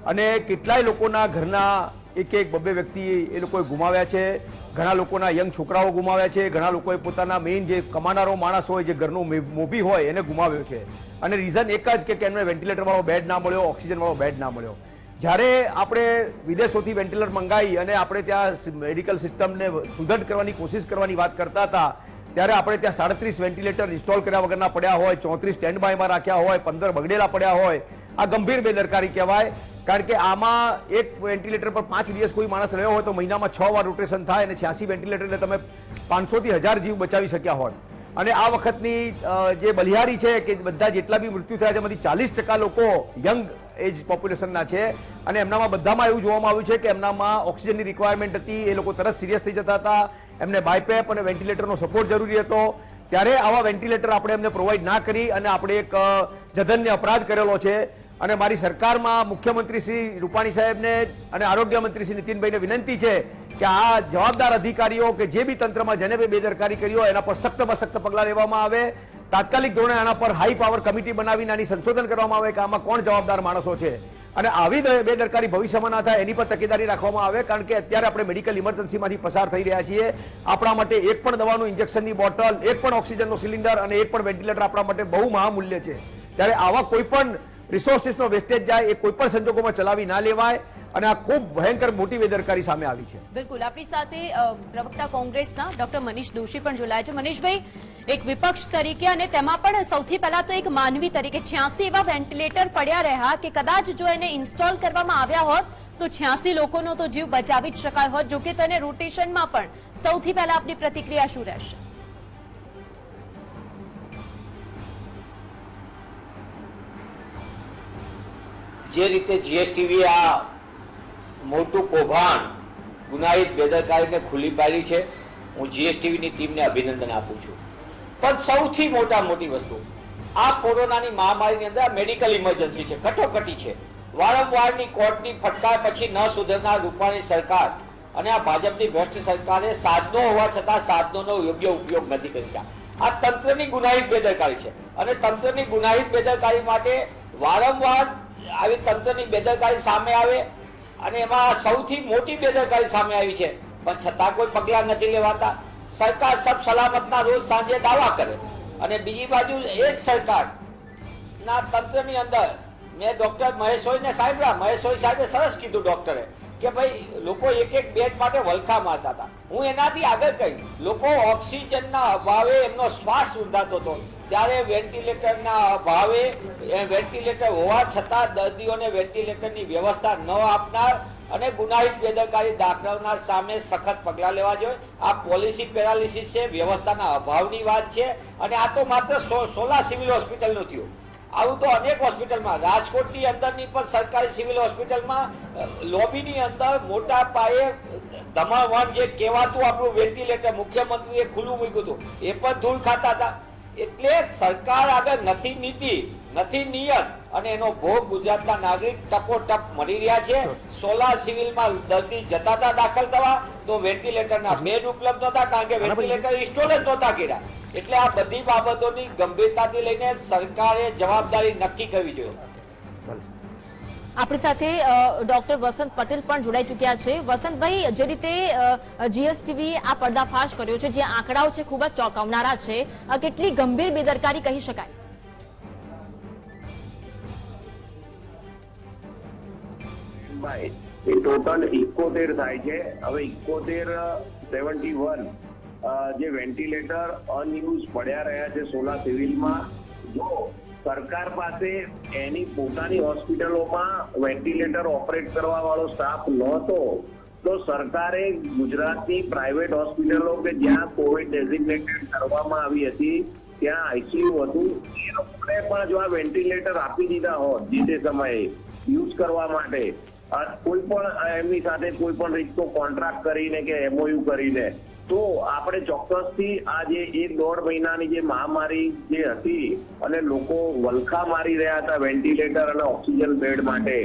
અને કેટલાય લોકોના ઘરના એક બબ્બે વ્યક્તિ એ લોકોએ ગુમાવ્યા છે. ઘણા લોકોના યંગ છોકરાઓ ગુમાવ્યા છે. ઘણા લોકોએ પોતાના મેઇન જે કમાનારો માણસ હોય, જે ઘરનો મોભી હોય, એને ગુમાવ્યો છે. અને રીઝન એક જ કે એમને વેન્ટિલેટર વાળો બેડ ના મળ્યો, ઓક્સિજન વાળો બેડ ના મળ્યો. જ્યારે આપણે વિદેશોથી વેન્ટિલેટર મંગાવી અને આપણે ત્યાં મેડિકલ સિસ્ટમને સુદૃઢ કરવાની કોશિશ કરવાની વાત કરતા હતા, ત્યારે આપણે ત્યાં 37 વેન્ટિલેટર ઇન્સ્ટોલ કર્યા વગરના પડ્યા હોય, 34 સ્ટેન્ડ બાયમાં રાખ્યા હોય, 15 બગડેલા પડ્યા હોય. આ ગંભીર બેદરકારી કહેવાય. કારણ કે આમાં એક વેન્ટિલેટર પર 5 દિવસ કોઈ માણસ રહ્યો હોય તો મહિનામાં 6 વાર રોટેશન થાય અને 86 વેન્ટિલેટરને તમે 500 થી 1000 જીવ બચાવી શક્યા હોત. અને આ વખતની જે બલિહારી છે કે બધા જેટલા બી મૃત્યુ થયા છે એમાંથી 40% લોકો યંગ એજ પોપ્યુલેશનના છે. અને એમનામાં બધામાં એવું જોવામાં આવ્યું છે કે એમનામાં ઓક્સિજનની રિક્વાયરમેન્ટ હતી, એ લોકો તરત સિરિયસ થઈ જતા હતા, એમને બાયપેપ અને વેન્ટિલેટરનો સપોર્ટ જરૂરી હતો. ત્યારે આવા વેન્ટિલેટર આપણે એમને પ્રોવાઈડ ના કરી અને આપણે એક જધન્ય અપરાધ કરેલો છે. અને મારી સરકારમાં મુખ્યમંત્રી શ્રી રૂપાણી સાહેબને અને આરોગ્ય મંત્રી શ્રી નીતિનભાઈને વિનંતી છે કે આ જવાબદાર અધિકારીઓ કે જે બી તંત્રમાં જેને બી બેદરકારી કરી હોય એના પર સખ્તમાં સખ્ત પગલાં લેવામાં આવે. તાત્કાલિક ધોરણે આના પર હાઈ પાવર કમિટી બનાવીને આની સંશોધન કરવામાં આવે કે આમાં કોણ જવાબદાર માણસો છે અને આવી બેદરકારી ભવિષ્યમાં ના થાય એની પર તકેદારી રાખવામાં આવે. કારણ કે અત્યારે આપણે મેડિકલ ઇમરજન્સીમાંથી પસાર થઈ રહ્યા છીએ. આપણા માટે એક પણ દવાનું ઇન્જેક્શનની બોટલ, એક પણ ઓક્સિજનનો સિલિન્ડર અને એક પણ વેન્ટિલેટર આપણા માટે બહુ મહામૂલ્ય છે. ત્યારે આવા કોઈ પણ રિસોર્સિસનો વેસ્ટેજ જાય એ કોઈ પણ સંજોગોમાં ચલાવી ના લેવાય. અને આ ખૂબ ભયંકર મોટી બેદરકારી સામે આવી છે. બિલકુલ, આપણી સાથે પ્રવક્તા કોંગ્રેસના ડોક્ટર મનીષ દોશી પણ જોડાયા છે. મનીષભાઈ, એક વિપક્ષ તરીકે અને તેમાં પણ સૌથી પહેલા તો એક માનવી તરીકે 86 એવા વેન્ટિલેટર પડ્યા રહ્યા કે કદાચ જો એને ઇન્સ્ટોલ કરવામાં આવ્યા હોત તો 86 લોકોનો તો જીવ બચાવી જ શકાય હોત. જોકે તેને રોટેશનમાં પણ સૌથી પહેલા આપની પ્રતિક્રિયા શું રહેશે? જે રીતે જીએસટીવી આ મોટું કૌભાંડ ગુનાહિત બેદરકારીને ખુલ્લી પાડી છે. હું જીએસટીવીની ટીમને અભિનંદન આપું છું. પણ સૌથી મોટી વસ્તુ આ કોરોનાની મહામારીની અંદર મેડિકલ ઇમરજન્સી છે, કટોકટી છે. વારંવારની કોર્ટની ફટકાર પછી ન સુધરનાર રૂપાણી સરકાર અને આ ભાજપની ભ્રષ્ટ સરકારે સાધનો હોવા છતાં સાધનોનો યોગ્ય ઉપયોગ નથી કરી શક્યા. આ તંત્રની ગુનાહિત બેદરકારી છે અને તંત્રની ગુનાહિત બેદરકારી માટે વારંવાર આવી તંત્રની બેદરકારી સામે આવે અને એમાં સૌથી મોટી બેદરકારી સામે આવી છે, પણ છતાં કોઈ પગલાં નથી લેવાતા. સરકાર સબ સલામતના રોજ સાંજે દાવા કરે અને બીજી બાજુ એ જ સરકારના તંત્રની અંદર મેં ડોક્ટર મહેશોઈને સાંભળ્યા. મહેશોઈ સાહેબે સરસ કીધું ડોક્ટરે કે ભાઈ લોકો એક બેડ માટે વલખા મારતા હતા. હું એનાથી આગળ કહી, લોકો ઓક્સિજનના અભાવે એમનો શ્વાસ રૂંધાતો હતો, ત્યારે વેન્ટિલેટરના અભાવે વેન્ટિલેટર હોવા છતાં દર્દીઓને વેન્ટિલેટરની વ્યવસ્થા ન આપનાર અને ગુનાહિત બેદરકારી દાખવનાર સામે સખત પગલાં લેવા જોઈએ. આ પોલિસી પેરાલિસિસ છે, વ્યવસ્થાના અભાવની વાત છે અને આ તો માત્ર સોલા સિવિલ હોસ્પિટલનું થયું. આવું તો અનેક હોસ્પિટલમાં, રાજકોટની અંદરની પણ સરકારી સિવિલ હોસ્પિટલમાં લોબીની અંદર મોટા પાયે ધમાવણ જે કહેવાતું આપણું વેન્ટિલેટર મુખ્યમંત્રીએ ખુલ્લું મૂક્યું હતું, એ પણ ધૂળ ખાતા હતા. એટલે સરકાર આગળ નથી નીતિ, નથી નિયત અને એનો ભોગ ગુજરાતના નાગરિક ટપોટપ મળી રહ્યા છે. સોલા સિવિલમાં દર્દી જતા હતા દાખલ થવા તો વેન્ટિલેટરના બેડ ઉપલબ્ધ નહોતા, કારણ કે વેન્ટિલેટર ઇન્સ્ટોલ જ નહોતા કર્યા. એટલે આ બધી બાબતોની ગંભીરતાથી લઈને સરકારે જવાબદારી નક્કી કરવી જોઈએ. આપણી સાથે ડોક્ટર વસંત પટેલ પણ જોડાઈ ચુક્યા છે. વસંતભાઈ, જે રીતે જીએસટીવી આ પર્દાફાશ કર્યો છે, જે આંકડાઓ છે ખૂબ જ ચોંકાવનારા છે, કેટલી ગંભીર બેદરકારી કહી શકાય? એ ટોટલ 71 થાય છે. હવે 71 જે વેન્ટિલેટર અનયુઝ પડ્યા રહ્યા છે સોલા સિવિલમાં, જો સરકાર પાસે એની પોતાની હોસ્પિટલોમાં વેન્ટિલેટર ઓપરેટ કરવા વાળો સ્ટાફ નહોતો તો સરકારે ગુજરાતની પ્રાઇવેટ હોસ્પિટલો કે જ્યાં કોવિડ ડેઝિગ્નેટેડ કરવામાં આવી હતી, ત્યાં આઈસીયુ હતું, એ લોકોને પણ જો આ વેન્ટિલેટર આપી દીધા હોત જે તે સમયે યુઝ કરવા માટે, કોઈ પણ એમની સાથે કોઈ પણ રીતનો કોન્ટ્રાક્ટ કરીને કે એમઓયુ કરીને, તો આપણે ચોક્કસથી આ જે 1-1.5 મહિનાની જે મહામારી જે હતી અને લોકો વલખા મારી રહ્યા હતા વેન્ટિલેટર અને ઓક્સિજન બેડ માટે,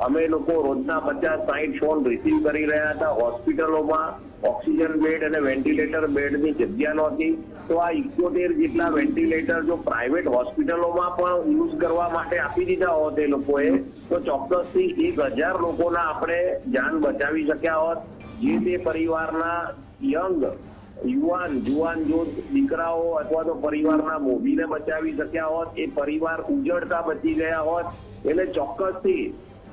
અમે લોકો રોજના 50-60 ફોન રિસીવ કરી રહ્યા હતા. હોસ્પિટલોમાં ઓક્સિજન બેડ અને વેન્ટિલેટર બેડની જગ્યા નહોતી, તો આ 71 જેટલા વેન્ટિલેટર જો પ્રાઇવેટ હોસ્પિટલોમાં પણ યુઝ કરવા માટે આપી દીધા હોત એ લોકોએ, તો ચોક્કસથી 1000 લોકોના આપણે જાન બચાવી શક્યા હોત. જે તે પરિવારના યંગ જુવાન જો દીકરાઓ અથવા તો પરિવારના મોભીને બચાવી શક્યા હોત, એ પરિવાર ઉજળતા બચી ગયા હોત. એટલે ચોક્કસથી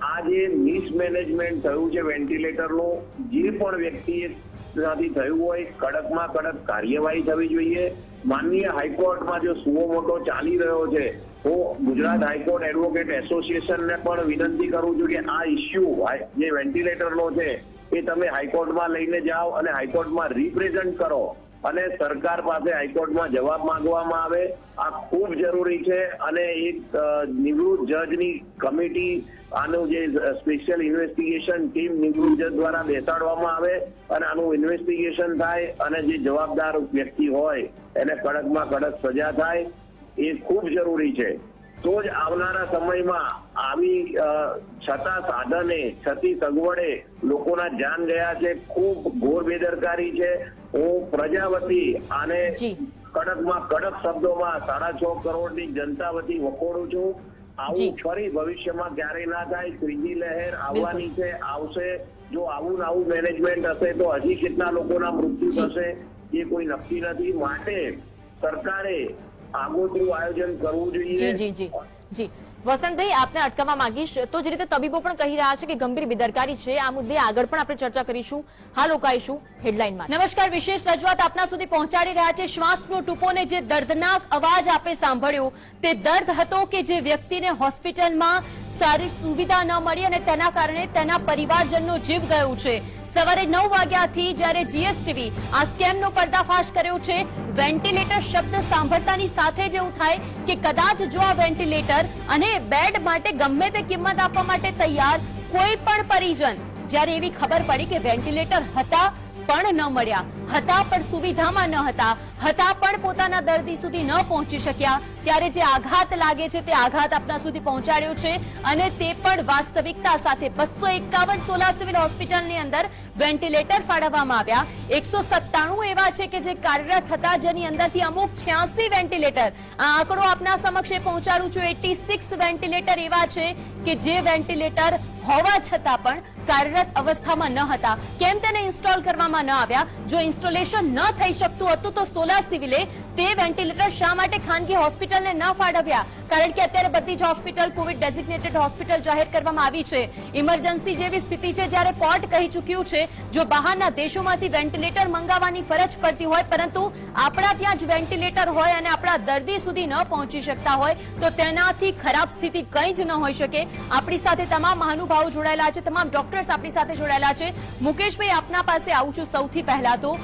આ જે મિસમેનેજમેન્ટ થયું છે વેન્ટિલેટરનું, જે પણ વ્યક્તિએ થયું હોય, કડકમાં કડક કાર્યવાહી થવી જોઈએ. માનનીય હાઈકોર્ટમાં જો સુઓ મોટો ચાલી રહ્યો છે, હું ગુજરાત હાઈકોર્ટ એડવોકેટ એસોસિએશનને પણ વિનંતી કરું છું કે આ ઇસ્યુ જે વેન્ટિલેટરનો છે એ તમે હાઈકોર્ટમાં લઈને જાઓ અને હાઈકોર્ટમાં રિપ્રેઝન્ટ કરો અને સરકાર પાસે હાઈકોર્ટમાં જવાબ માંગવામાં આવે. આ ખૂબ જરૂરી છે અને એક નિવૃત્ત જજની કમિટી, આનું જે સ્પેશિયલ ઇન્વેસ્ટિગેશન ટીમ નિવૃત્ત જજ દ્વારા બેસાડવામાં આવે અને આનું ઇન્વેસ્ટિગેશન થાય અને જે જવાબદાર વ્યક્તિ હોય એને કડકમાં કડક સજા થાય, એ ખૂબ જરૂરી છે. તો જ આવનારા સમયમાં આવી છતાં સાધને, છતી સગવડે લોકોના જાન ગયા છે, ખૂબ ઘોર બેદરકારી છે. હું પ્રજા વતી આને કડકમાં કડક શબ્દોમાં 6.5 કરોડની જનતા વતી વખોડું છું. આવું ફરી ભવિષ્યમાં ક્યારેય ના થાય. ત્રીજી લહેર આવવાની છે, આવશે. જો આવું મેનેજમેન્ટ હશે તો હજી કેટલા લોકોના મૃત્યુ થશે એ કોઈ નક્કી નથી. માટે સરકારે આગોતરું આયોજન કરવું જોઈએ. જી વસંતભાઈ, આપને અટકાવવા માંગીશ. તો જે રીતે તબીબો પણ કહી રહ્યા છે કે ગંભીર બેદરકારી છે, આ મુદ્દે આગળ પણ આપણે ચર્ચા કરીશું. હાલ રોકાઈશું હેડલાઇનમાં. નમસ્કાર, વિશેષ રજૂઆત આપના સુધી પહોંચાડી રહ્યા છે. શ્વાસનો ટૂંકોને જે દર્દનાક અવાજ આપે સાંભળ્યો, તે દર્દ હતો કે જે વ્યક્તિને હોસ્પિટલમાં સારી સુવિધા ન મળી અને તેના કારણે તેના પરિવારજનનો જીવ ગયો છે. સવારે 9 વાગ્યાથી જ્યારે જીએસટીવી આ સ્કેમનો પર્દાફાશ કર્યો છે, વેન્ટિલેટર શબ્દ સાંભળતાની સાથે જ એવું થાય કે કદાચ જો આ વેન્ટિલેટર અને બેડ માટે ગમે તે કિંમત આપવા માટે તૈયાર કોઈ પણ પરિજન જ્યારે એવી ખબર પડી કે વેન્ટિલેટર હતા પણ ન મળ્યા, હતા પણ સુવિધામાં ન હતા પણ પોતાના દર્દી સુધી ન પહોંચી શક્યા, ત્યારે જે આઘાત લાગે છે તે આઘાત આપના સુધી પહોંચાડ્યો છે અને તે પણ વાસ્તવિકતા સાથે 251 સોલા સિવિલ હોસ્પિટલની અંદર વેન્ટિલેટર ફાળવવામાં આવ્યા. 197 એવા છે કે જે કાર્યરત હતા, જેની અંદરથી અમુક 86 વેન્ટિલેટર, આ આંકડો આપના સમક્ષ પહોંચાડું છું, 86 વેન્ટિલેટર એવા છે કે જે વેન્ટિલેટર હોવા છતાં પણ કાર્યરત અવસ્થામાં ન હતા. કેમ તેને ઇન્સ્ટોલ કરવામાં ન આવ્યા? જો ઇન્સ્ટોલેશન ન થઈ શકતું હતું તો સોલા સિવિલે તે વેન્ટિલેટર શા માટે ખાનગી હોસ્પિટલને ન ફાળવ્યા? કારણ કે અત્યારે બધી જ હોસ્પિટલ કોવિડ ડેઝિગ્નેટેડ હોસ્પિટલ જાહેર કરવામાં આવી છે. ઇમરજન્સી જેવી સ્થિતિ છે, જ્યારે કોર્ટ કહી ચૂક્યું છે જો બહારના દેશોમાંથી વેન્ટિલેટર મંગાવવાની ફરજ પડતી હોય પરંતુ આપણા ત્યાં જ વેન્ટિલેટર હોય અને આપણા દર્દી સુધી ન પહોંચી શકતા હોય તો તેનાથી ખરાબ સ્થિતિ કંઈ જ ન હોઈ શકે. આપણી સાથે તમામ મહાનુભાવો જોડાયેલા છે, તમામ ડોક્ટર્સ આપણી સાથે જોડાયેલા છે. મુકેશભાઈ, આપના પાસે આવું છું. સૌથી પહેલા તો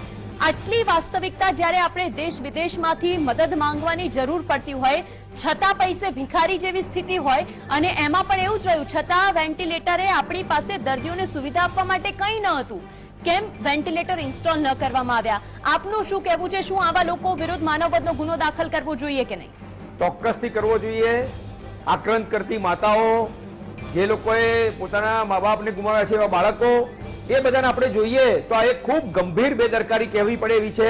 આટલી વાસ્તવિકતા જ્યારે આપણે દેશ વિદેશમાંથી મદદ માંગવાની જરૂર પડતી હોય છતાં પૈસે ભિખારી જેવી સ્થિતિ હોય અને એમાં પણ એવું જ રહ્યું છતાં વેન્ટિલેટરે આપણી પાસે દર્દીઓને સુવિધા આપવા માટે કંઈ ન હતું. કેમ વેન્ટિલેટર ઇન્સ્ટોલ ન કરવામાં આવ્યા? આપનું શું કહેવું છે? શું આવા લોકો વિરુદ્ધ માનવવધનો ગુનો દાખલ કરવો જોઈએ કે નહીં? ચોક્કસથી કરવો જોઈએ. આક્રાંત કરતી માતાઓ, જે લોકોએ પોતાના મા બાપને ગુમાવ્યા છે, એવા બાળકો, એ બધાને આપણે જોઈએ તો આ એક ખૂબ ગંભીર બેદરકારી કહેવી પડે એવી છે.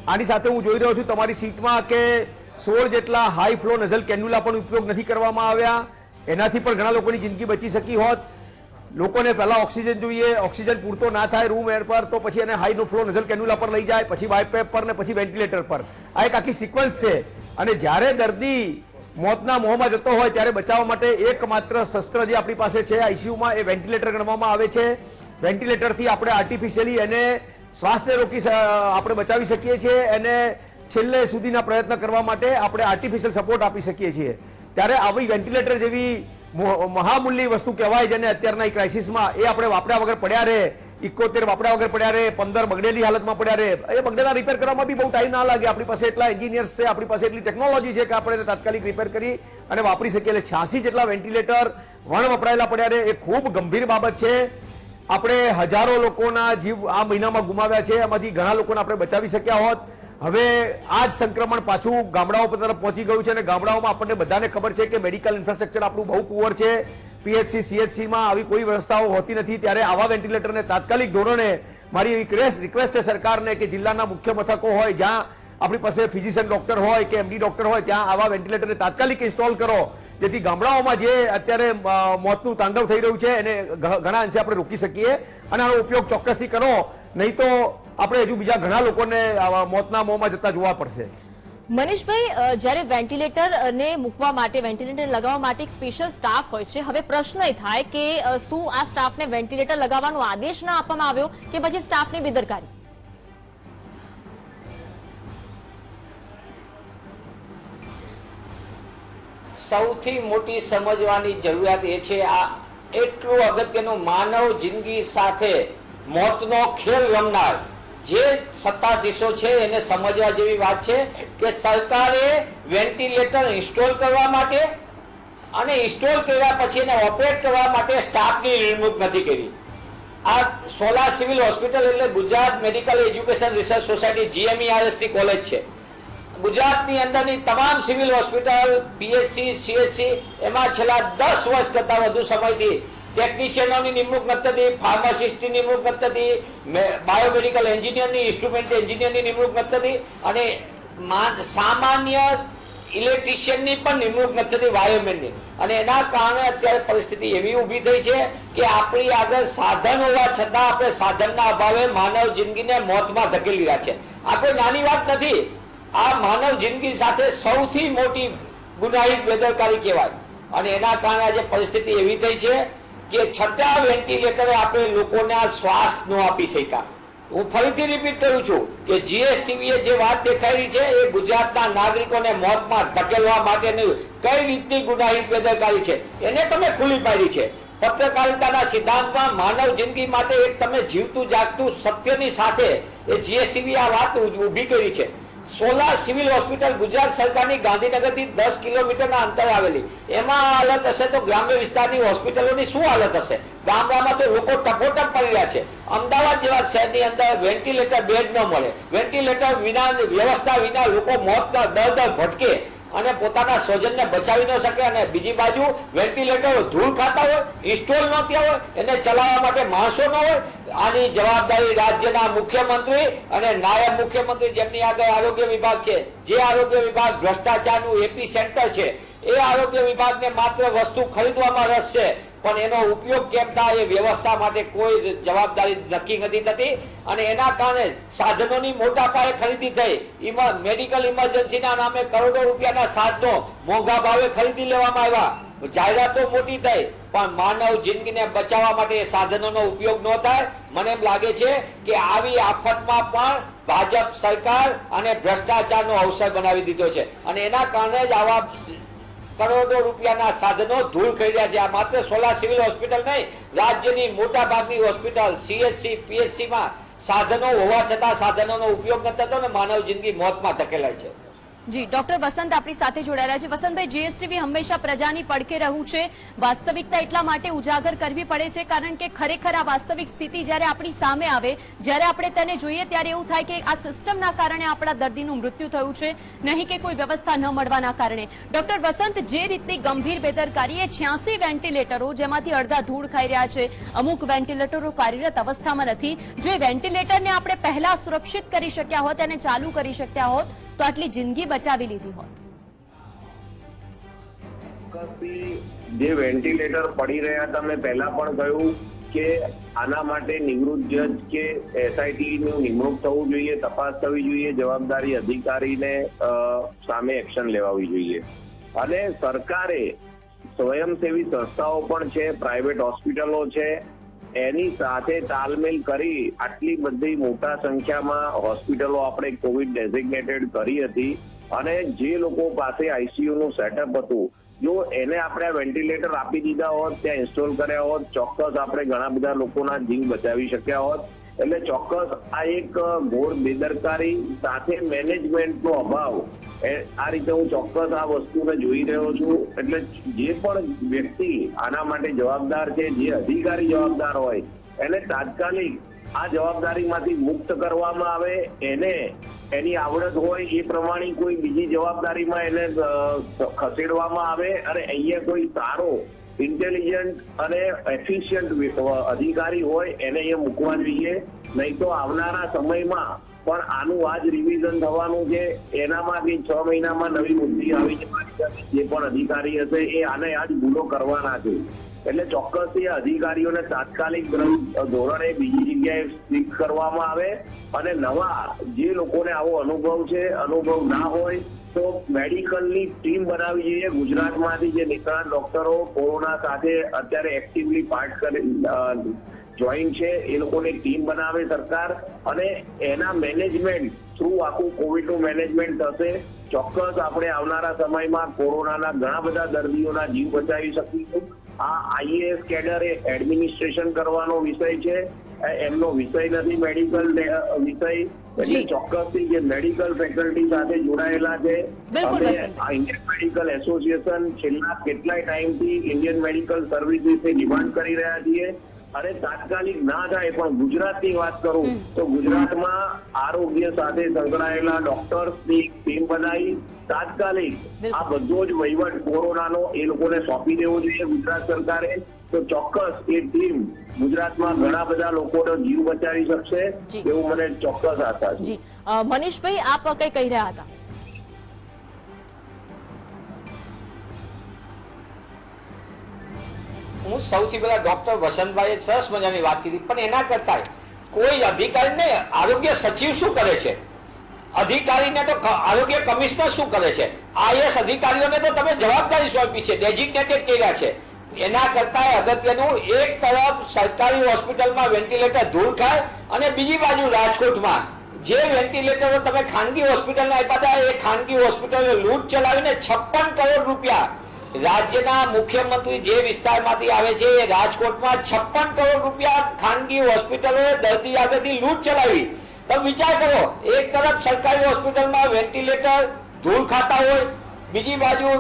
આની સાથે હું જોઈ રહ્યો છું તમારી સીટમાં કે 16 જેટલા હાઈ ફ્લો નઝલ કેન્યુલા પણ ઉપયોગ નથી કરવામાં આવ્યા. એનાથી પણ ઘણા લોકોની જિંદગી બચી શકી હોત. લોકોને પહેલા ઓક્સિજન જોઈએ, ઓક્સિજન પૂરતો ના થાય રૂમ એર પર તો પછી એને હાઈ ફ્લો નઝલ કેન્યુલા પર લઈ જાય, પછી વાઇપેપ પર ને પછી વેન્ટિલેટર પર. આ એક આખી સિક્વન્સ છે. અને જ્યારે દર્દી મોતના મોહમાં જતો હોય ત્યારે બચાવવા માટે એકમાત્ર શસ્ત્ર જે આપણી પાસે છે આઈસીયુમાં એ વેન્ટિલેટર ગણવામાં આવે છે. વેન્ટિલેટરથી આપણે આર્ટિફિશિયલી એને શ્વાસને રોકી આપણે બચાવી શકીએ છીએ. એને છેલ્લે સુધીના પ્રયત્ન કરવા માટે આપણે આર્ટિફિશિયલ સપોર્ટ આપી શકીએ છીએ. ત્યારે આવી વેન્ટિલેટર જેવી મહામૂલ્ય વસ્તુ કહેવાય જેને અત્યારના ક્રાઇસિસમાં, એ આપણે વાપર્યા વગર પડ્યા રહે, 71 વાપર્યા વગર પડ્યા રહે, 15 બગડેલી હાલતમાં પડ્યા રહે. એ બગડેલા રિપેર કરવામાં બી બહુ ટાઈમ ના લાગે. આપણી પાસે એટલા એન્જિનિયર્સ છે, આપણી પાસે એટલી ટેકનોલોજી છે કે આપણે તાત્કાલિક રિપેર કરી અને વાપરી શકીએ. એટલે 86 જેટલા વેન્ટિલેટર વણ વપરાયેલા પડ્યા રહે, એ ખૂબ ગંભીર બાબત છે. આપણે હજારો લોકોના જીવ આ મહિનામાં ગુમાવ્યા છે, એમાંથી ઘણા લોકોને આપણે બચાવી શક્યા હોત. હવે આ જ સંક્રમણ પાછું ગામડાઓ તરફ પહોંચી ગયું છે અને ગામડાઓમાં આપણને બધાને ખબર છે કે મેડિકલ ઇન્ફ્રાસ્ટ્રક્ચર આપણું બહુ પુઅર છે. પીએચસી સીએચસીમાં આવી કોઈ વ્યવસ્થાઓ હોતી નથી. ત્યારે આવા વેન્ટિલેટરને તાત્કાલિક ધોરણે મારી એવી રિક્વેસ્ટ છે સરકારને કે જિલ્લાના મુખ્ય મથકો હોય જ્યાં આપણી પાસે ફિઝિશિયન ડોક્ટર હોય કે એમડી ડોક્ટર હોય ત્યાં આવા વેન્ટિલેટરને તાત્કાલિક ઇન્સ્ટોલ કરો, જેથી ગામડાઓમાં જે અત્યારે મોતનું તાંડવ થઈ રહ્યું છે એને ઘણા અંશે આપણે રોકી શકીએ. અને આનો ઉપયોગ ચોક્કસથી કરો, નહીં તો આપણે હજુ બીજા ઘણા લોકોને મોતના મોંમાં જતા જોવા પડશે. મનીષભાઈ, જ્યારે વેન્ટિલેટર ને મૂકવા માટે, વેન્ટિલેટર લગાવવા માટે એક સ્પેશિયલ સ્ટાફ હોય છે, હવે પ્રશ્ન એ થાય કે શું આ સ્ટાફને વેન્ટિલેટર લગાવવાનો આદેશ ના આપવામાં આવ્યો કે પછી સ્ટાફની બેદરકારી? સૌથી મોટી સમજવાની જરૂરિયાત એ છે, આ એટલું અગત્યનું માનવ જિંદગી સાથે મોતનો ખેલ રમનાર જે સત્તાધીશો છે એને સમજવા જેવી વાત છે કે સરકારે વેન્ટિલેટર ઇન્સ્ટોલ કરવા માટે અને ઇન્સ્ટોલ કર્યા પછી એને ઓપરેટ કરવા માટે સ્ટાફની નિમણૂક નથી કરી. આ સોલા સિવિલ હોસ્પિટલ એટલે Gujarat medical education research society GMERS ની કોલેજ છે. ગુજરાતની અંદરની તમામ સિવિલ હોસ્પિટલ, પીએચસી, સીએચસી એમાં છેલ્લા 10 વર્ષ કરતા વધુ સમયથી ટેકનિશિયનોની નિમણૂક નથી થતી, ફાર્માસિસ્ટની નિમણૂક નથી થતી, બાયોમેડિકલ એન્જિનિયરની, ઇન્સ્ટ્રુમેન્ટ એન્જિનિયરની નિમણૂક નથી થતી અને સામાન્ય ઇલેક્ટ્રિશિયનની પણ નિમણૂક નથી થતી, વાયરમેનની. અને એના કારણે અત્યારે પરિસ્થિતિ એવી ઊભી થઈ છે કે આપણી આગળ સાધન હોવા છતાં આપણે સાધનના અભાવે માનવ જિંદગીને મોતમાં ધકેલી રહ્યા છે. આ કોઈ નાની વાત નથી. આ માનવ જિંદગી સાથે સૌથી મોટી ગુનાહિત બેદરકારી કહેવાય. અને એના કારણે આજે પરિસ્થિતિ એવી થઈ છે કે છતાં વેન્ટિલેટરે આપણે લોકોને આ શ્વાસ ન આપી શક્યા. હું ફરીથી રિપીટ કરું છું કે જીએસટીવીએ જે વાત દેખાડી છે એ ગુજરાતના નાગરિકોને મોતમાં ધકેલવા માટેની કઈ રીતની ગુનાહિત બેદરકારી છે એને તમે ખુલ્લી પાડી છે. પત્રકારિતાના સિદ્ધાંતમાં માનવ જિંદગી માટે એક તમે જીવતું જાગતું સત્યની સાથે એ જીએસટીવી આ વાત ઊભી કરી છે. સોલા સિવિલ હોસ્પિટલ ગુજરાત સરકારની ગાંધીનગરથી 10 કિલોમીટરના અંતરે આવેલી, એમાં આ હાલત હશે તો ગ્રામ્ય વિસ્તારની હોસ્પિટલોની શું હાલત હશે? ગામડામાં તો લોકો ટપોટપ પડી રહ્યા છે. અમદાવાદ જેવા શહેરની અંદર વેન્ટિલેટર બેડ ન મળે, વેન્ટિલેટર વિના વ્યવસ્થા વિના લોકો મોતના દર ભટકે અને પોતાના સ્વજનને બચાવી ન શકે. અને બીજી બાજુ વેન્ટિલેટર ધૂળ ખાતા હોય, ઇન્સ્ટોલ ન થયા હોય, એને ચલાવવા માટે માણસો ન હોય. આની જવાબદારી રાજ્યના મુખ્યમંત્રી અને નાયબ મુખ્યમંત્રી જેમની આગળ આરોગ્ય વિભાગ છે, જે આરોગ્ય વિભાગ ભ્રષ્ટાચારનું એપી સેન્ટર છે, એ આરોગ્ય વિભાગને માત્ર વસ્તુ ખરીદવામાં રસ છે, પણ એનો ઉપયોગ કેમ થાય એ વ્યવસ્થા માટે કોઈ જવાબદારી નક્કી નથી થતી. અને એના કારણે સાધનોની મોટા પાયે ખરીદી થઈ. મેડિકલ ઇમરજન્સીના નામે કરોડો રૂપિયાના સાધનો મોંઘા ભાવે ખરીદી લેવામાં આવ્યા. જાહેરાતો મોટી થઈ, પણ માનવ જિંદગીને બચાવવા માટે એ સાધનોનો ઉપયોગ ન થાય. મને એમ લાગે છે કે આવી આફતમાં પણ ભાજપ સરકાર અને ભ્રષ્ટાચારનો અવસર બનાવી દીધો છે, અને એના કારણે જ આવા કરોડો રૂપિયાના સાધનો ધૂળ ખાઈ રહ્યા છે. આ માત્ર સોલા સિવિલ હોસ્પિટલ નહીં, રાજ્યની મોટા ભાગની હોસ્પિટલ, CHC, PHC માં સાધનો હોવા છતાં સાધનોનો ઉપયોગ ન થતો ને માનવ જિંદગી મોતમાં ધકેલાય છે. જી, ડોક્ટર વસંત આપણી સાથે જોડાયેલા છે. વસંતભાઈ, જીએસટીવી હંમેશા પ્રજાની પડખે રહ્યું છે. વાસ્તવિકતા એટલા માટે ઉજાગર કરવી પડે છે કારણ કે ખરેખર આ વાસ્તવિક સ્થિતિ જ્યારે આપણી સામે આવે, જ્યારે આપણે તેને જોઈએ ત્યારે એવું થાય કે આ સિસ્ટમના કારણે આપણા દર્દીનું મૃત્યુ થયું છે, નહીં કે કોઈ વ્યવસ્થા ન મળવાના કારણે. ડોક્ટર વસંત, જે રીતની ગંભીર બેદરકારી, એ 86 વેન્ટિલેટરો જેમાંથી અડધા ધૂળ ખાઈ રહ્યા છે, અમુક વેન્ટિલેટરો કાર્યરત અવસ્થામાં નથી. જો એ વેન્ટિલેટરને આપણે પહેલા સુરક્ષિત કરી શક્યા હોત, એને ચાલુ કરી શક્યા હોત તો આટલી જિંદગી બચાવી લીધી હોત. જે વેન્ટિલેટર પડી રહ્યા હતા, મેં પહેલા પણ કહ્યું કે આના માટે નિવૃત્ત જજ કે SIT નું નિમણૂક થવું જોઈએ, તપાસ થવી જોઈએ, જવાબદારી અધિકારીને સામે એક્શન લેવાવી જોઈએ. અને સરકારે સ્વયંસેવી સંસ્થાઓ પણ છે, પ્રાઇવેટ હોસ્પિટલો છે, એની સાથે તાલમેલ કરી આટલી બધી મોટા સંખ્યામાં હોસ્પિટલો આપણે કોવિડ ડેઝિગ્નેટેડ કરી હતી. અને જે લોકો પાસે ICU નું સેટઅપ હતું, જો એને આપણે વેન્ટિલેટર આપી દીધા હોત, ત્યાં ઇન્સ્ટોલ કર્યા હોત, ચોક્કસ આપણે ઘણા બધા લોકોના જીવ બચાવી શક્યા હોત. એટલે ચોક્કસ આ એક ઘોર બેદરકારી સાથે મેનેજમેન્ટનો અભાવ, આ રીતે હું ચોક્કસ આ વસ્તુને જોઈ રહ્યો છું. એટલે જે પણ વ્યક્તિ આના માટે જવાબદાર છે, જે અધિકારી જવાબદાર હોય, એને તાત્કાલિક આ જવાબદારીમાંથી મુક્ત કરવામાં આવે. એને એની આવડત હોય એ પ્રમાણે કોઈ બીજી જવાબદારીમાં એને ખસેડવામાં આવે અને અહીંયા કોઈ સારો ઇન્ટેલિજન્ટ અને એફિશિયન્ટ અધિકારી હોય એને એ મૂકવા જોઈએ. નહીં તો આવનારા સમયમાં પણ આનું આજ રિવિઝન થવાનું છે. એનામાંથી 6 મહિનામાં નવી બુદ્ધિ આવી જવાની, જે પણ અધિકારી હશે એ આને આજ ભૂલો કરવાના છે. એટલે ચોક્કસ એ અધિકારીઓને તાત્કાલિક ધોરણે બીજી જગ્યાએ ફિક્સ કરવામાં આવે. અને નવા જે લોકોને આવો અનુભવ છે, અનુભવ ના હોય તો મેડિકલની ટીમ બનાવી જોઈએ. ગુજરાતમાંથી જે નિષ્ણાત ડોક્ટરો કોરોના સાથે અત્યારે એક્ટિવલી પાર્ટ કરી જોઈન છે, એ લોકોની ટીમ બનાવે સરકાર, અને એના મેનેજમેન્ટ થ્રુ આખું કોવિડનું મેનેજમેન્ટ થશે. ચોક્કસ આપણે આવનારા સમયમાં કોરોનાના ઘણા બધા દર્દીઓના જીવ બચાવી શકીશું. આ IAS કેડર એ એડમિનિસ્ટ્રેશન કરવાનો વિષય છે, એમનો વિષય નથી મેડિકલ વિષય. એટલે ચોક્કસથી જે મેડિકલ ફેકલ્ટી સાથે જોડાયેલા છે, ઇન્ડિયન મેડિકલ એસોસિએશન છેલ્લા કેટલાય ટાઈમથી ઇન્ડિયન મેડિકલ સર્વિસીસની ડિમાન્ડ કરી રહ્યા છીએ. અને તાત્કાલિક ના થાય, પણ ગુજરાતની વાત કરું તો ગુજરાતમાં આરોગ્ય સાથે સંકળાયેલા ડોક્ટર્સની ટીમ બનાવી તાત્કાલિક આ બધો જ વહીવટ કોરોનાનો એ લોકોને સોંપી દેવો જોઈએ ગુજરાત સરકારે. તો ચોક્કસ એ ટીમ ગુજરાતમાં ઘણા બધા લોકોનો જીવ બચાવી શકશે એવું મને ચોક્કસ આશા છે. મનીષભાઈ, આપ કઈ કહી રહ્યા હતા? હું સૌથી પહેલા ડોક્ટર વસંતભાઈએ સરસ મજાની વાત કરી, પણ એના કરતા કોઈ અધિકારીને આરોગ્ય સચિવ શું કરે છે, અધિકારીને તો આરોગ્ય કમિશનર શું કરે છે, IAS અધિકારીઓને તો તમે જવાબદારી સોંપી છે, ડેઝિગ્નેટેડ કર્યા છે. એના કરતા અગત્યનું, એક તરફ સરકારી હોસ્પિટલમાં વેન્ટિલેટર ધૂળ ખાય અને બીજી બાજુ રાજકોટમાં જે વેન્ટિલેટરો તમે ખાનગી હોસ્પિટલને આપ્યા હતા, એ ખાનગી હોસ્પિટલો લૂંટ ચલાવીને 56 કરોડ રૂપિયા રાજ્યના મુખ્યમંત્રી જે વિસ્તારમાંથી આવે છે, એ રાજકોટમાં 56 કરોડ રૂપિયા ખાનગી હોસ્પિટલોએ દર્દી આગળથી લૂંટ ચલાવી. તમે વિચાર કરો, એક તરફ સરકારી હોસ્પિટલમાં વેન્ટિલેટર ધૂળ ખાતા હોય, બીજી બાજુ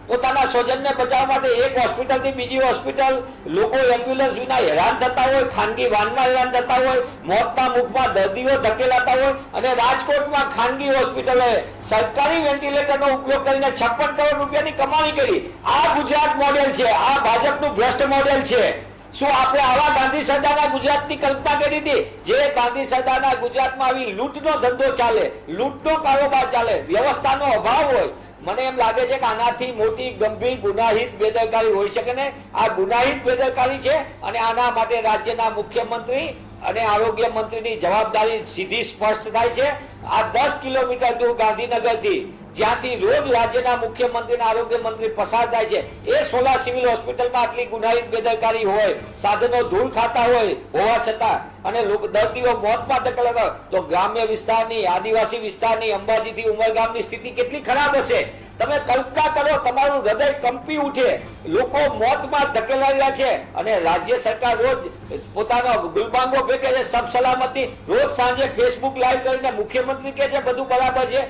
પોતાના સ્વજનને બચાવવા માટે એક હોસ્પિટલથી બીજી હોસ્પિટલ લોકો એમ્બ્યુલન્સ વિના હેરાન થતા હોય, ખાનગી વાહનમાં હેરાન થતા હોય, મોતના મુખમાં દર્દીઓ ધકેલાતા હોય, અને રાજકોટમાં ખાનગી હોસ્પિટલોએ સરકારી વેન્ટિલેટરનો ઉપયોગ કરીને 56 કરોડ રૂપિયાની કમાણી કરી. આ ગુજરાત મોડેલ છે, આ ભાજપનું ભ્રષ્ટ મોડેલ છે. શું આપણે આવા ગાંધી સરદારના ગુજરાતની કલ્પના કરી હતી? જે ગાંધી સરદારના ગુજરાતમાં આવી લૂંટનો ધંધો ચાલે, લૂંટનો કારોબાર ચાલે, વ્યવસ્થાનો અભાવ હોય. મને એમ લાગે છે કે આનાથી મોટી ગંભીર ગુનાહિત બેદરકારી હોઈ શકે ને. આ ગુનાહિત બેદરકારી છે, અને આના માટે રાજ્યના મુખ્યમંત્રી અને આરોગ્ય મંત્રીની જવાબદારી સીધી સ્પષ્ટ થાય છે. આ 10 કિલોમીટર દૂર ગાંધીનગરથી જ્યાંથી રોજ રાજ્યના મુખ્યમંત્રી અને આરોગ્ય મંત્રી પસાર થાય છે, એ સોલા સિવિલ હોસ્પિટલમાં આટલી ગુનાહિત બેદરકારી હોય, સાધનો ધૂળ ખાતા હોવા છતાં, અને દર્દીઓ મોતમાં ધકેલાતા હોય, તો ગ્રામ્ય વિસ્તારની, આદિવાસી વિસ્તારની, અંબાજીથી ઉમરગામની સ્થિતિ કેટલી ખરાબ હશે. તમે કલ્પના કરો, તમારું હૃદય કંપી ઉઠે. લોકો મોતમાં ધકેલાઈ રહ્યા છે, અને રાજ્ય સરકાર રોજ પોતાનો ગુલબાંગો ફેંકે છે સબ સલામતની. રોજ સાંજે ફેસબુક લાઈવ કરીને મુખ્યમંત્રી કહે છે બધું બરાબર છે.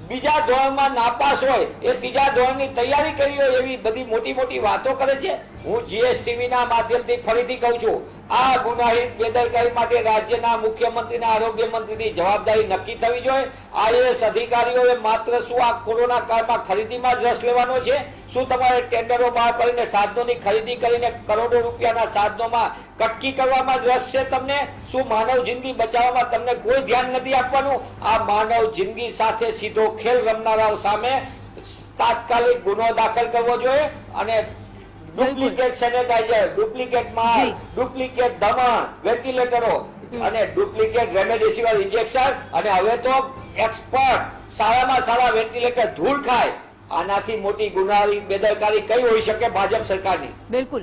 બીજા ધોરણમાં નાપાસ હોય એ ત્રીજા ધોરણની તૈયારી કરી હોય એવી બધી મોટી મોટી વાતો કરે છે. હું જીએસટીવી ના માધ્યમથી ફરીથી કહું છું, આ ગુનાહિત બેદરકારી માટે રાજ્યના મુખ્યમંત્રી અને આરોગ્ય મંત્રીની જવાબદારી નક્કી થવી જોઈએ. આઈએએસ અધિકારીઓએ માત્ર શું આ કોરોના કાળમાં ખરીદીમાં જ રસ લેવાનો છે? શું તમારે ટેન્ડરો બહાર પાડીને સાધનોની ખરીદી કરીને કરોડો રૂપિયાના સાધનોમાં કટકી કરવામાં જ રસ છે તમને? શું માનવ જિંદગી બચાવવામાં તમને કોઈ ધ્યાન નથી આપવાનું? આ માનવ જિંદગી સાથે સીધો ખેલ રમનારાઓ સામે તાત્કાલિક ગુનો દાખલ કરવો જોઈએ, અને ડુપ્લિકેટ સેનેટાઇઝર, ડુપ્લિકેટ માલ, ડુપ્લિકેટ દમણ, વેન્ટિલેટરો અને ડુપ્લિકેટ રેમડેસિવિર ઇન્જેક્શન, અને હવે તો એક્સપર્ટ સારામાં સારા વેન્ટિલેટર ધૂળ ખાય. આનાથી મોટી ગુનાહિત બેદરકારી કઈ હોઈ શકે ભાજપ સરકારની? બિલકુલ.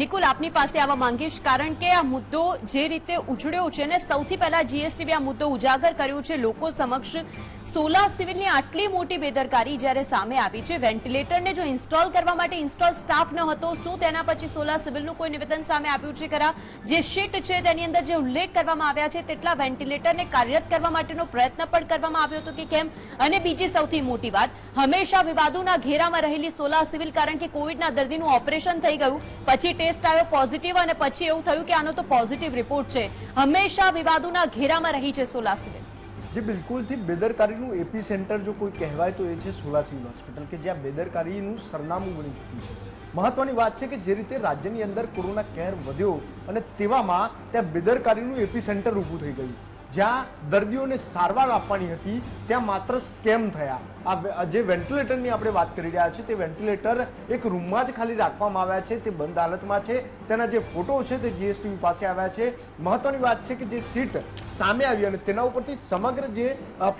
નિકુલ, આપની પાસે આવવા માંગીશ, કારણ કે આ મુદ્દો જે રીતે ઉછળ્યો છે ને, સૌથી પહેલા જીએસટીવી આ મુદ્દો ઉજાગર કર્યો છે લોકો સમક્ષ. સોલા સિવિલની આટલી મોટી બેદરકારી જ્યારે સામે આવી છે, વેન્ટિલેટરને જો ઇન્સ્ટોલ કરવા માટે ઇન્સ્ટોલ સ્ટાફ ન હતો, શું તેના પછી સોલા સિવિલનું કોઈ નિવેદન સામે આવ્યું છે ખરા? જે શીટ છે તેની અંદર જે ઉલ્લેખ કરવામાં આવ્યા છે તેટલા વેન્ટિલેટરને કાર્યરત કરવા માટેનો પ્રયત્ન પણ કરવામાં આવ્યો હતો કે કેમ? અને બીજી સૌથી મોટી વાત, હંમેશા વિવાદોના ઘેરામાં રહેલી સોલા સિવિલ, કારણ કે કોવિડના દર્દીનું ઓપરેશન થઈ ગયું, પછી ટેસ્ટ આવ્યો પોઝિટિવ, અને પછી એવું થયું કે આનો તો પોઝિટિવ રિપોર્ટ છે. હંમેશા વિવાદોના ઘેરામાં રહી છે સોલા સિવિલ. જે બિલકુલથી બેદરકારીનું એપી સેન્ટર જો કોઈ કહેવાય તો એ છે સોલા સિવિલ હોસ્પિટલ, કે જ્યાં બેદરકારીનું સરનામું બની ચૂક્યું છે. મહત્વની વાત છે કે જે રીતે રાજ્યની અંદર કોરોના કેર વધ્યો, અને તેવામાં ત્યાં બેદરકારીનું એપી સેન્ટર ઊભું થઈ ગયું. જ્યાં દર્દીઓને સારવાર આપવાની હતી ત્યાં માત્ર સ્કેમ થયા. આ જે વેન્ટિલેટરની આપણે વાત કરી રહ્યા છીએ, તે વેન્ટિલેટર એક રૂમમાં જ ખાલી રાખવામાં આવ્યા છે, તે બંધ હાલતમાં છે. તેના જે ફોટો છે તે જીએસટીવી પાસે આવ્યા છે. મહત્વની વાત છે કે જે સીટ સામે આવી અને તેના ઉપરથી સમગ્ર જે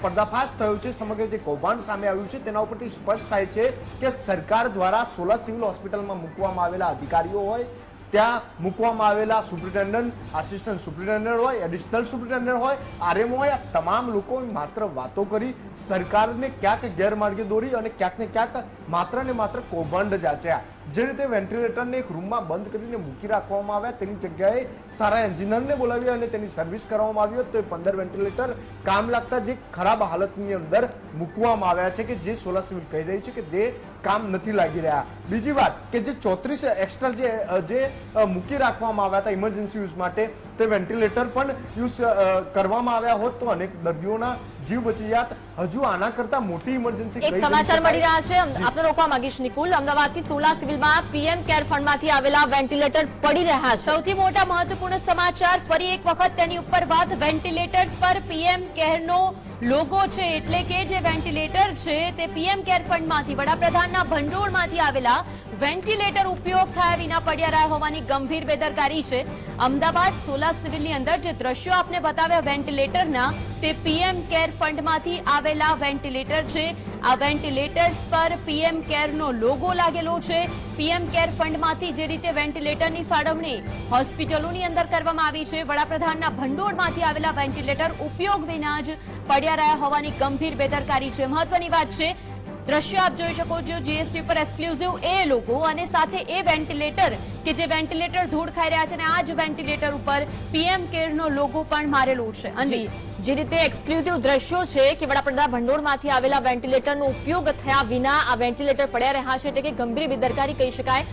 પર્દાફાશ થયો છે, સમગ્ર જે કૌભાંડ સામે આવ્યું છે, તેના ઉપરથી સ્પષ્ટ થાય છે કે સરકાર દ્વારા સોલા સિવિલ હોસ્પિટલમાં મૂકવામાં આવેલા અધિકારીઓ હોય, ત્યાં મૂકવામાં આવેલા સુપ્રિન્ટેન્ડન્ટ, આસિસ્ટન્ટ સુપ્રિન્ટેન્ડન્ટ હોય, એડિશનલ સુપ્રિન્ટેન્ડન્ટ હોય, આરએમઓ હોય, આ તમામ લોકો માત્ર વાતો કરી સરકારને ક્યાંક ગેરમાર્ગે દોરી અને ક્યાંક ને ક્યાંક માત્ર ને માત્ર કૌભાંડ જ આચર્યા. જે રીતે વેન્ટિલેટરને એક રૂમમાં બંધ કરીને મૂકી રાખવામાં આવ્યા, તેની જગ્યાએ સારા એન્જિનિયરને બોલાવી અને તેની સર્વિસ કરવામાં આવી હોત તો એ 15 વેન્ટિલેટર કામ લાગતા જે ખરાબ હાલતની અંદર મૂકવામાં આવ્યા છે, કે જે સોલા સિવિલ કહી રહી છે કે તે કામ નથી લાગી રહ્યા. બીજી વાત કે જે 34 એક્સ્ટ્રા જે મૂકી રાખવામાં આવ્યા હતા ઇમરજન્સી યુઝ માટે, તે વેન્ટિલેટર પણ યુઝ કરવામાં આવ્યા હોત તો અનેક દર્દીઓના જીવ બચી જાત. હજુ આના કરતા મોટી ઇમરજન્સી એક સમાચાર મળી રહ્યા છે, આપણે રોકવા માંગીશ નિકુલ. અમદાવાદથી સોલા સિવિલમાં પીએમ કેર ફંડમાંથી આવેલા વેન્ટિલેટર પડી રહ્યા છે. સૌથી મોટા મહત્વપૂર્ણ સમાચાર, ફરી એક વખત તેની ઉપર વાત. વેન્ટિલેટર્સ પર પીએમ કેરનો લોગો છે, એટલે કે જે વેન્ટિલેટર છે તે પીએમ કેર ફંડમાંથી, વડાપ્રધાનના ભંડોળમાંથી આવેલા વેન્ટિલેટર ઉપયોગ થયા વિના પડ્યા રહ્યા હોવાની ગંભીર બેદરકારી છે. અમદાવાદ સોલા સિવિલની અંદર જે દ્રશ્યો આપને બતાવ્યા વેન્ટિલેટરના, તે પીએમ કેર ફંડમાંથી આવેલા વેન્ટિલેટર છે. આ વેન્ટિલેટર્સ પર પીએમ કેરનો લોગો લાગેલો છે. પીએમ કેર ફંડમાંથી જે રીતે વેન્ટિલેટરની ફાળવણી હોસ્પિટલોની અંદર કરવામાં આવી છે, વડાપ્રધાનના ભંડોળમાંથી આવેલા વેન્ટિલેટર ઉપયોગ વિના જ પડ્યા રહ્યા હોવાની ગંભીર બેદરકારી છે. મહત્વની વાત છે, દ્રશ્ય આપ જોઈ શકો છો, જીએસટી પર એક્સક્લુઝિવ એ લોકો અને સાથે એ વેન્ટિલેટર કે જે વેન્ટિલેટર ધૂળ ખાઈ રહ્યા છે અને આ જ વેન્ટિલેટર ઉપર પીએમ કેરનો લોગો પણ મારેલો છે. જી, જે રીતે એક્સક્લુઝિવ દ્રશ્યો છે કે વડાપ્રધાન ભંડોળમાંથી આવેલા વેન્ટિલેટરનો ઉપયોગ થયા વિના આ વેન્ટિલેટર પડ્યા રહ્યા છે, એટલે કે ગંભીર બેદરકારી કહી શકાય.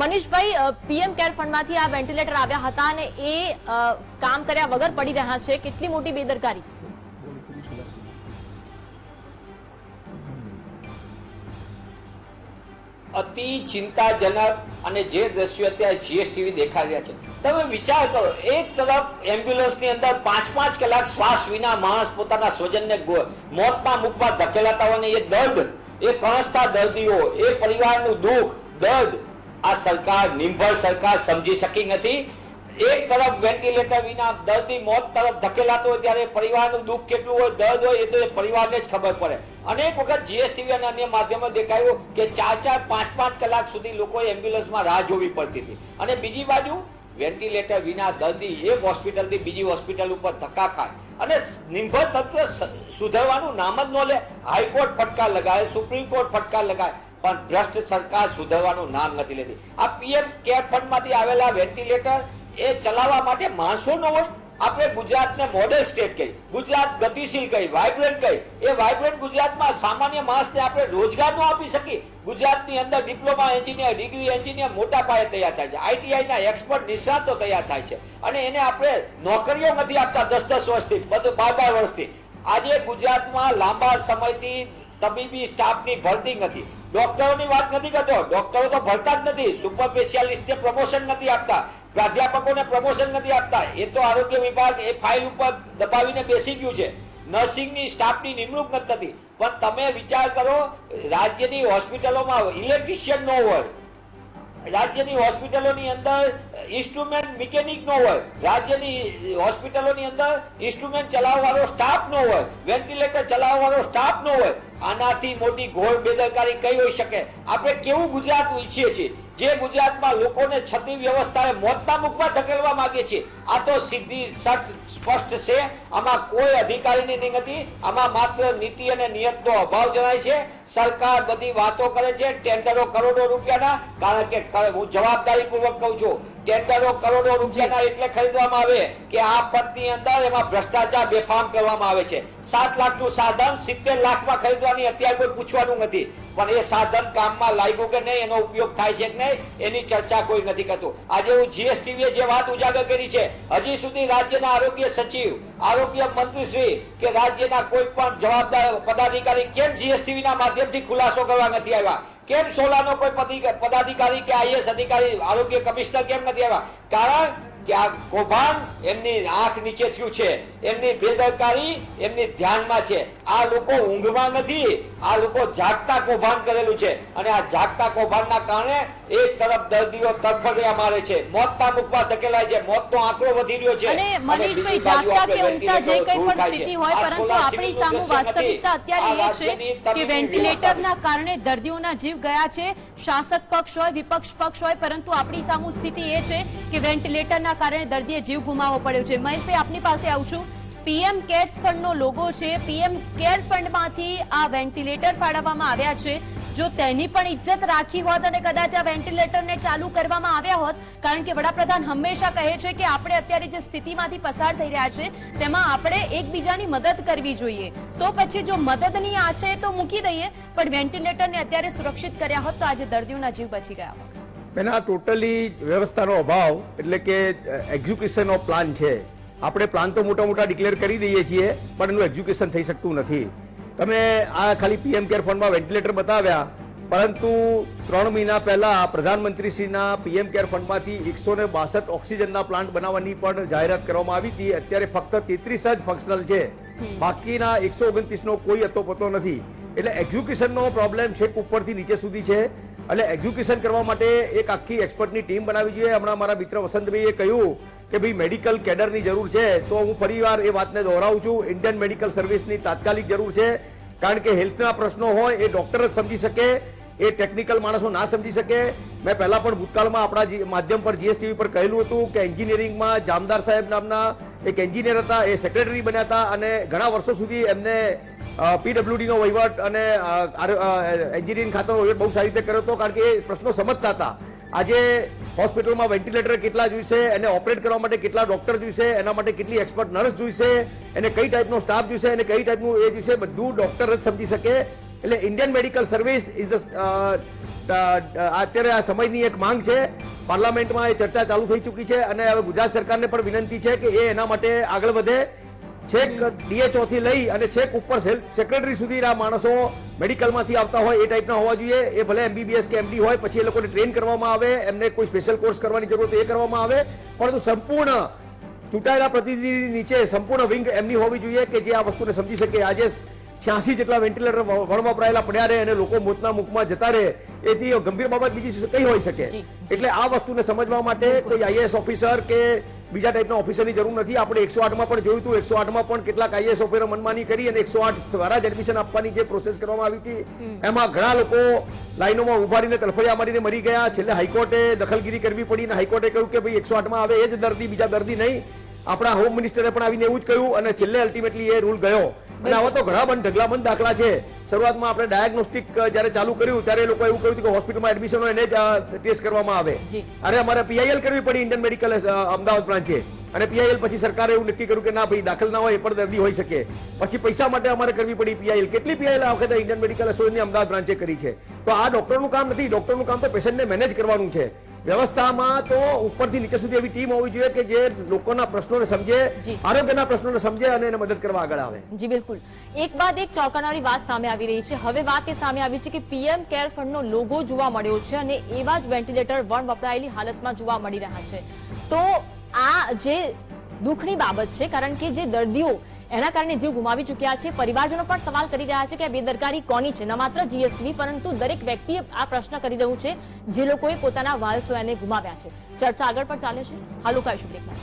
મનીષભાઈ, પીએમ કેર ફંડમાંથી આ વેન્ટિલેટર આવ્યા હતા અને એ કામ કર્યા વગર પડી રહ્યા છે, કેટલી મોટી બેદરકારી? અતિ ચિંતાજનક અને જે દ્રશ્યો અત્યારે જીએસટીવી દેખાઈ રહ્યા છે, તમે વિચાર કરો, એક તરફ એમ્બ્યુલન્સની અંદર 5-5 કલાક શ્વાસ વિના માણસ પોતાના સ્વજનને મોતના મુખમાં ધકેલાતા હોય, એ દર્દ, એ કણસતા દર્દીઓ, એ પરિવારનું દુઃખ, દર્દ આ સરકાર, નિર્ભર સરકાર સમજી શકી નથી. એક તરફ વેન્ટિલેટર વિના દર્દી મોત તરફ ધકેલાતો હોય ત્યારે પરિવારનું દુઃખ કેટલું હોય, દર્દ હોય, એ તો એ પરિવારને જ ખબર પડે. અનેક વખત જીએસટીવી અને અન્ય માધ્યમો દેખાયું કે 4-4, 5-5 કલાક સુધી લોકોએ એમ્બ્યુલન્સમાં રાહ જોવી પડતી હતી. અને બીજી બાજુ વેન્ટિલેટર વિના દર્દી એક હોસ્પિટલથી બીજી હોસ્પિટલ ઉપર ધક્કા ખાય અને નિર્ભર તંત્ર સુધરવાનું નામ જ ન લે. હાઈકોર્ટ ફટકાર લગાવે, સુપ્રીમ કોર્ટ ફટકાર લગાવે, પણ ભ્રષ્ટ સરકાર સુધરવાનું નામ નથી લેતી. આ પીએમ કેર ફંડમાંથી આવેલા વેન્ટિલેટર એ ચલાવવા માટે માણસો ન હોય. આપણે ગુજરાતને મોડેલ સ્ટેટ કહી, ગુજરાત ગતિશીલ કહી, વાઇબ્રન્ટ કહી, એ વાઇબ્રન્ટ ગુજરાતમાં સામાન્ય માણસને આપણે રોજગાર ન આપી શકીએ. ગુજરાતની અંદર ડિપ્લોમા એન્જિનિયર, ડિગ્રી એન્જિનિયર મોટા પાયે તૈયાર થાય છે, આઈટીઆઈના એક્સપર્ટ નિષ્ણાતો તૈયાર થાય છે, અને એને આપણે નોકરીઓ નથી આપતા 10-10 વર્ષથી, 12-12 વર્ષથી. આજે ગુજરાતમાં લાંબા સમયથી તબીબી સ્ટાફની ભરતી નથી. ડોક્ટરોની વાત નથી કરતો, ડોક્ટરો તો ભરતા જ નથી, સુપર સ્પેશિયાલિસ્ટને પ્રમોશન નથી આપતા, પ્રાધ્યાપકોને પ્રમોશન નથી આપતા. એ તો આરોગ્ય વિભાગ એ ફાઇલ ઉપર દબાવીને બેસી ગયું છે. નર્સિંગની સ્ટાફની નિમણૂક નથી થતી. પણ તમે વિચાર કરો, રાજ્યની હોસ્પિટલોમાં ઇલેક્ટ્રિશિયન ન હોય, રાજ્યની હોસ્પિટલોની અંદર ઇન્સ્ટ્રુમેન્ટ મિકેનિક ન હોય, રાજ્યની હોસ્પિટલોની અંદર ઇન્સ્ટ્રુમેન્ટ ચલાવવાનો સ્ટાફ ન હોય, વેન્ટિલેટર ચલાવવાનો સ્ટાફ ન હોય, આનાથી મોટી ઘોર બેદરકારી કઈ હોઈ શકે? આપણે કેવું ગુજરાત ઈચ્છીએ છીએ, જે ગુજરાતમાં લોકોને છતી વ્યવસ્થાએ મોતના મુખમાં ધકેલવા માંગે છે? આ તો સીધી સ્પષ્ટ છે. આમાં કોઈ અધિકારીની નથી, આમાં માત્ર નીતિ અને નિયતનો અભાવ જણાય છે. સરકાર બધી વાતો કરે છે, ટેન્ડરો કરોડો રૂપિયાના, કારણ કે હું જવાબદારીપૂર્વક કહું છું, ટેન્ડરો કરોડો રૂપિયાના એટલે ખરીદવામાં આવે કે આ પદની અંદર એમાં ભ્રષ્ટાચાર બેફામ કરવામાં આવે છે. 7 લાખનું સાધન 70 લાખમાં ખરીદવાની અત્યારે કોઈ પૂછવાનું નથી, પણ એ સાધન કામમાં લાગ્યું કે નહીં, એનો ઉપયોગ થાય છે કે નહીં, એની ચર્ચા કોઈ નથી કરતું. આજે હું જીએસટીવીએ જે વાત ઉજાગર કરી છે, હજી સુધી રાજ્યના આરોગ્ય સચિવ, આરોગ્ય મંત્રીશ્રી કે રાજ્યના કોઈ પણ જવાબદાર પદાધિકારી કેમ જીએસટીવીના માધ્યમથી ખુલાસો કરવા નથી આવ્યા? કેમ સોલાનો કોઈ પદાધિકારી કે આઈએસ અધિકારી, આરોગ્ય કમિશનર કેમ નથી આવ્યા? કારણ કે આ કૌભાંડ એમની આંખ નીચે થયું છે, એમની બેદરકારી એમની ધ્યાનમાં છે. આ લોકો ઊંઘમાં નથી, આ લોકો જાગતા કૌભાંડ કરેલું છે, અને આ જાગતા કૌભાંડના કારણે એક તરફ દર્દીઓ તડફડિયા મારે છે, મોતના મુખમાં ધકેલાય છે, મોતનો આંકડો વધી રહ્યો છે. અને મનીષભાઈ, જાગતા કે ઊંઘતા જે કંઈ પણ સ્થિતિ હોય, પરંતુ આપણી સામે વાસ્તવિકતા અત્યારે એ છે કે વેન્ટિલેટરના કારણે દર્દીઓના જીવ ગયા છે. શાસક પક્ષ હોય, વિપક્ષ પક્ષ હોય, પરંતુ આપણી સામે સ્થિતિ એ છે કે વેન્ટિલેટરના કારણે દર્દીએ જીવ ગુમાવવો પડ્યો છે. મહેશભાઈ, આપની પાસે આવું છું. પીએમ કેર્સ ફંડનો લોગો છે, પીએમ કેર ફંડમાંથી આ વેન્ટિલેટર ફાળવવામાં આવ્યા છે. જો તેની પણ ઇજ્જત રાખી હોત અને કદાચ આ વેન્ટિલેટરને ચાલુ કરવામાં આવ્યા હોત, કારણ કે વડાપ્રધાન હંમેશા કહે છે કે આપણે અત્યારે જે સ્થિતિમાંથી પસાર થઈ રહ્યા છે તેમાં આપણે એકબીજાની મદદ કરવી જોઈએ, તો પછી જો મદદની આશય તો મૂકી દઈએ, પણ વેન્ટિલેટરને અત્યારે સુરક્ષિત કર્યા હોત તો આજે દર્દીઓના જીવ બચી ગયા હોત. એના ટોટલી વ્યવસ્થાનો અભાવ, એટલે કે એક્ઝિક્યુશનનો પ્લાન છે. આપણે પ્લાન તો મોટા મોટા ડિક્લેર કરી દઈએ છીએ, પણ એનું એક્ઝિક્યુશન થઈ શકતું નથી. તમે આ ખાલી પીએમ કેર ફંડમાં વેન્ટિલેટર બતાવ્યા, પરંતુ 3 મહિના પહેલા પ્રધાનમંત્રીશ્રીના પીએમ કેર ફંડમાંથી 162 ઓક્સિજનના પ્લાન્ટ બનાવવાની પણ જાહેરાત કરવામાં આવી હતી. અત્યારે ફક્ત 33 જ ફંક્શનલ છે, બાકીના 129નો કોઈ અતોપતો નથી. એટલે એક્ઝિક્યુશનનો પ્રોબ્લેમ છેક ઉપરથી નીચે સુધી છે. એટલે એક્ઝિક્યુશન કરવા માટે એક આખી એક્સપર્ટની ટીમ બનાવવી જોઈએ. હમણાં મારા મિત્ર વસંતભાઈએ કહ્યું કે ભાઈ મેડિકલ કેડરની જરૂર છે, તો હું ફરીવાર એ વાતને દોહરાવું છું. ઇન્ડિયન મેડિકલ સર્વિસની તાત્કાલિક જરૂર છે, કારણ કે હેલ્થના પ્રશ્નો હોય એ ડોક્ટર જ સમજી શકે, એ ટેકનિકલ માણસો ના સમજી શકે. મેં પહેલા પણ ભૂતકાળમાં આપણા માધ્યમ પર જીએસટીવી પર કહેલું હતું કે એન્જિનિયરિંગમાં જામદાર સાહેબ નામના એક એન્જિનિયર હતા, એ સેક્રેટરી બન્યા હતા અને ઘણા વર્ષો સુધી એમને પીડબ્લ્યુડી નો વહીવટ અને એન્જિનિયરિંગ ખાતાનો વહીવટ બહુ સારી રીતે કર્યો હતો, કારણ કે એ પ્રશ્નો સમજતા હતા. આજે હોસ્પિટલમાં વેન્ટિલેટર કેટલા જોઈશે, એને ઓપરેટ કરવા માટે કેટલા ડોક્ટર જોઈશે, એના માટે કેટલી એક્સપર્ટ નર્સ જોઈશે, એને કઈ ટાઈપનો સ્ટાફ જોઈશે, એને કઈ ટાઈપનું એ જોઈશે, બધું ડોક્ટર જ સમજી શકે. એટલે ઇન્ડિયન મેડિકલ સર્વિસ ઇઝ અત્યારે આ સમયની એક માંગ છે. પાર્લામેન્ટમાં એ ચર્ચા ચાલુ થઈ ચૂકી છે અને હવે ગુજરાત સરકારને પણ વિનંતી છે કે એ એના માટે આગળ વધે. છેક DHO થી લઈ અને છેક ઉપર સેક્રેટરી સુધી આ માણસો મેડિકલમાંથી આવતા હોય એ ટાઈપના હોવા જોઈએ. એ ભલે MBBS કે MD હોય, પછી એ લોકોને ટ્રેન કરવામાં આવે, એમને કોઈ સ્પેશિયલ કોર્સ કરવાની જરૂર હોય તો એ કરવામાં આવે, પરંતુ સંપૂર્ણ ચૂંટાયેલા પ્રતિનિધિ નીચે સંપૂર્ણ વિંગ એમની હોવી જોઈએ કે જે આ વસ્તુને સમજી શકે. આજે 86 જેટલા વેન્ટિલેટર વપરાયેલા પડ્યા રહે અને લોકો મોતના મુખમાં જતા રહે, એથી ગંભીર બાબત બીજી કઈ હોઈ શકે. એટલે આ વસ્તુને સમજવા માટે કોઈ IAS ઓફિસર કે બીજા ટાઈપના ઓફિસરની જરૂર નથી. આપણે 108માં પણ જોયું હતું, 108માં પણ કેટલાક IAS ઓફિસરો મનમાની કરી અને 108 દ્વારા જ એડમિશન આપવાની જે પ્રોસેસ કરવામાં આવી હતી એમાં ઘણા લોકો લાઈનોમાં ઉભા રહીને તરફડિયા મારીને મરી ગયા. છેલ્લે હાઈકોર્ટે દખલગીરી કરવી પડી અને હાઈકોર્ટે કહ્યું કે ભાઈ 108માં આવે એ જ દર્દી, બીજા દર્દી નહીં. આપણા હોમ મિનિસ્ટરે પણ આવીને એવું જ કહ્યું અને છેલ્લે અલ્ટિમેટલી એ રૂલ ગયો. અને આવા તો ઘણા ઢગલાબંધ દાખલા છે. શરૂઆતમાં આપણે ડાયગ્નોસ્ટિક જયારે ચાલુ કર્યું ત્યારે એ લોકો એવું કહ્યું કે હોસ્પિટલમાં એડમિશન હોય એને જ ટેસ્ટ કરવામાં આવે. અરે અમારે PIL કરવી પડી ઇન્ડિયન મેડિકલ અમદાવાદ બ્રાન્ચે, અને PIL પછી સરકારે એવું નક્કી કર્યું કે ના ભાઈ દાખલ ના હોય એ પણ દર્દી હોઈ શકે. પછી પૈસા માટે અમારે કરવી પડી PIL. કેટલી PIL આ વખતે ઇન્ડિયન મેડિકલ એસોસિએશનની અમદાવાદ બ્રાન્ચે કરી છે. તો આ ડોક્ટરનું કામ નથી. ડોક્ટરનું કામ તો પેશન્ટને મેનેજ કરવાનું છે. વ્યવસ્થામાં તો ઉપરથી નીચે સુધી એવી ટીમ હોવી જોઈએ કે જે લોકોના પ્રશ્નોને સમજે, આરોગ્યના પ્રશ્નોને સમજે અને એને મદદ કરવા આગળ આવે. જી બિલકુલ. એક બાદ એક ચોંકાવનારી વાત સામે આવી રહી છે. હવે વાત એ સામે આવી છે કે PM કેર ફંડનો લોગો જોવા મળ્યો છે અને એવા જ વેન્ટિલેટર વપરાયેલી હાલતમાં જોવા મળી રહ્યા છે. તો આ જે દુઃખની બાબત છે, કારણ કે જે દર્દીઓ એના કારણે જીવ ગુમાવી ચૂક્યા છે. પરિવારજનો પણ સવાલ કરી રહ્યા છે કે આ બેદરકારી કોની છે. ન માત્ર GSTV પરંતુ દરેક વ્યક્તિ આ પ્રશ્ન કરી રહ્યું છે જે લોકોએ પોતાના વારસો એને ગુમાવ્યા છે. ચર્ચા આગળ પણ ચાલે છે. હાલ રોકાઈશું બ્રેકમાં.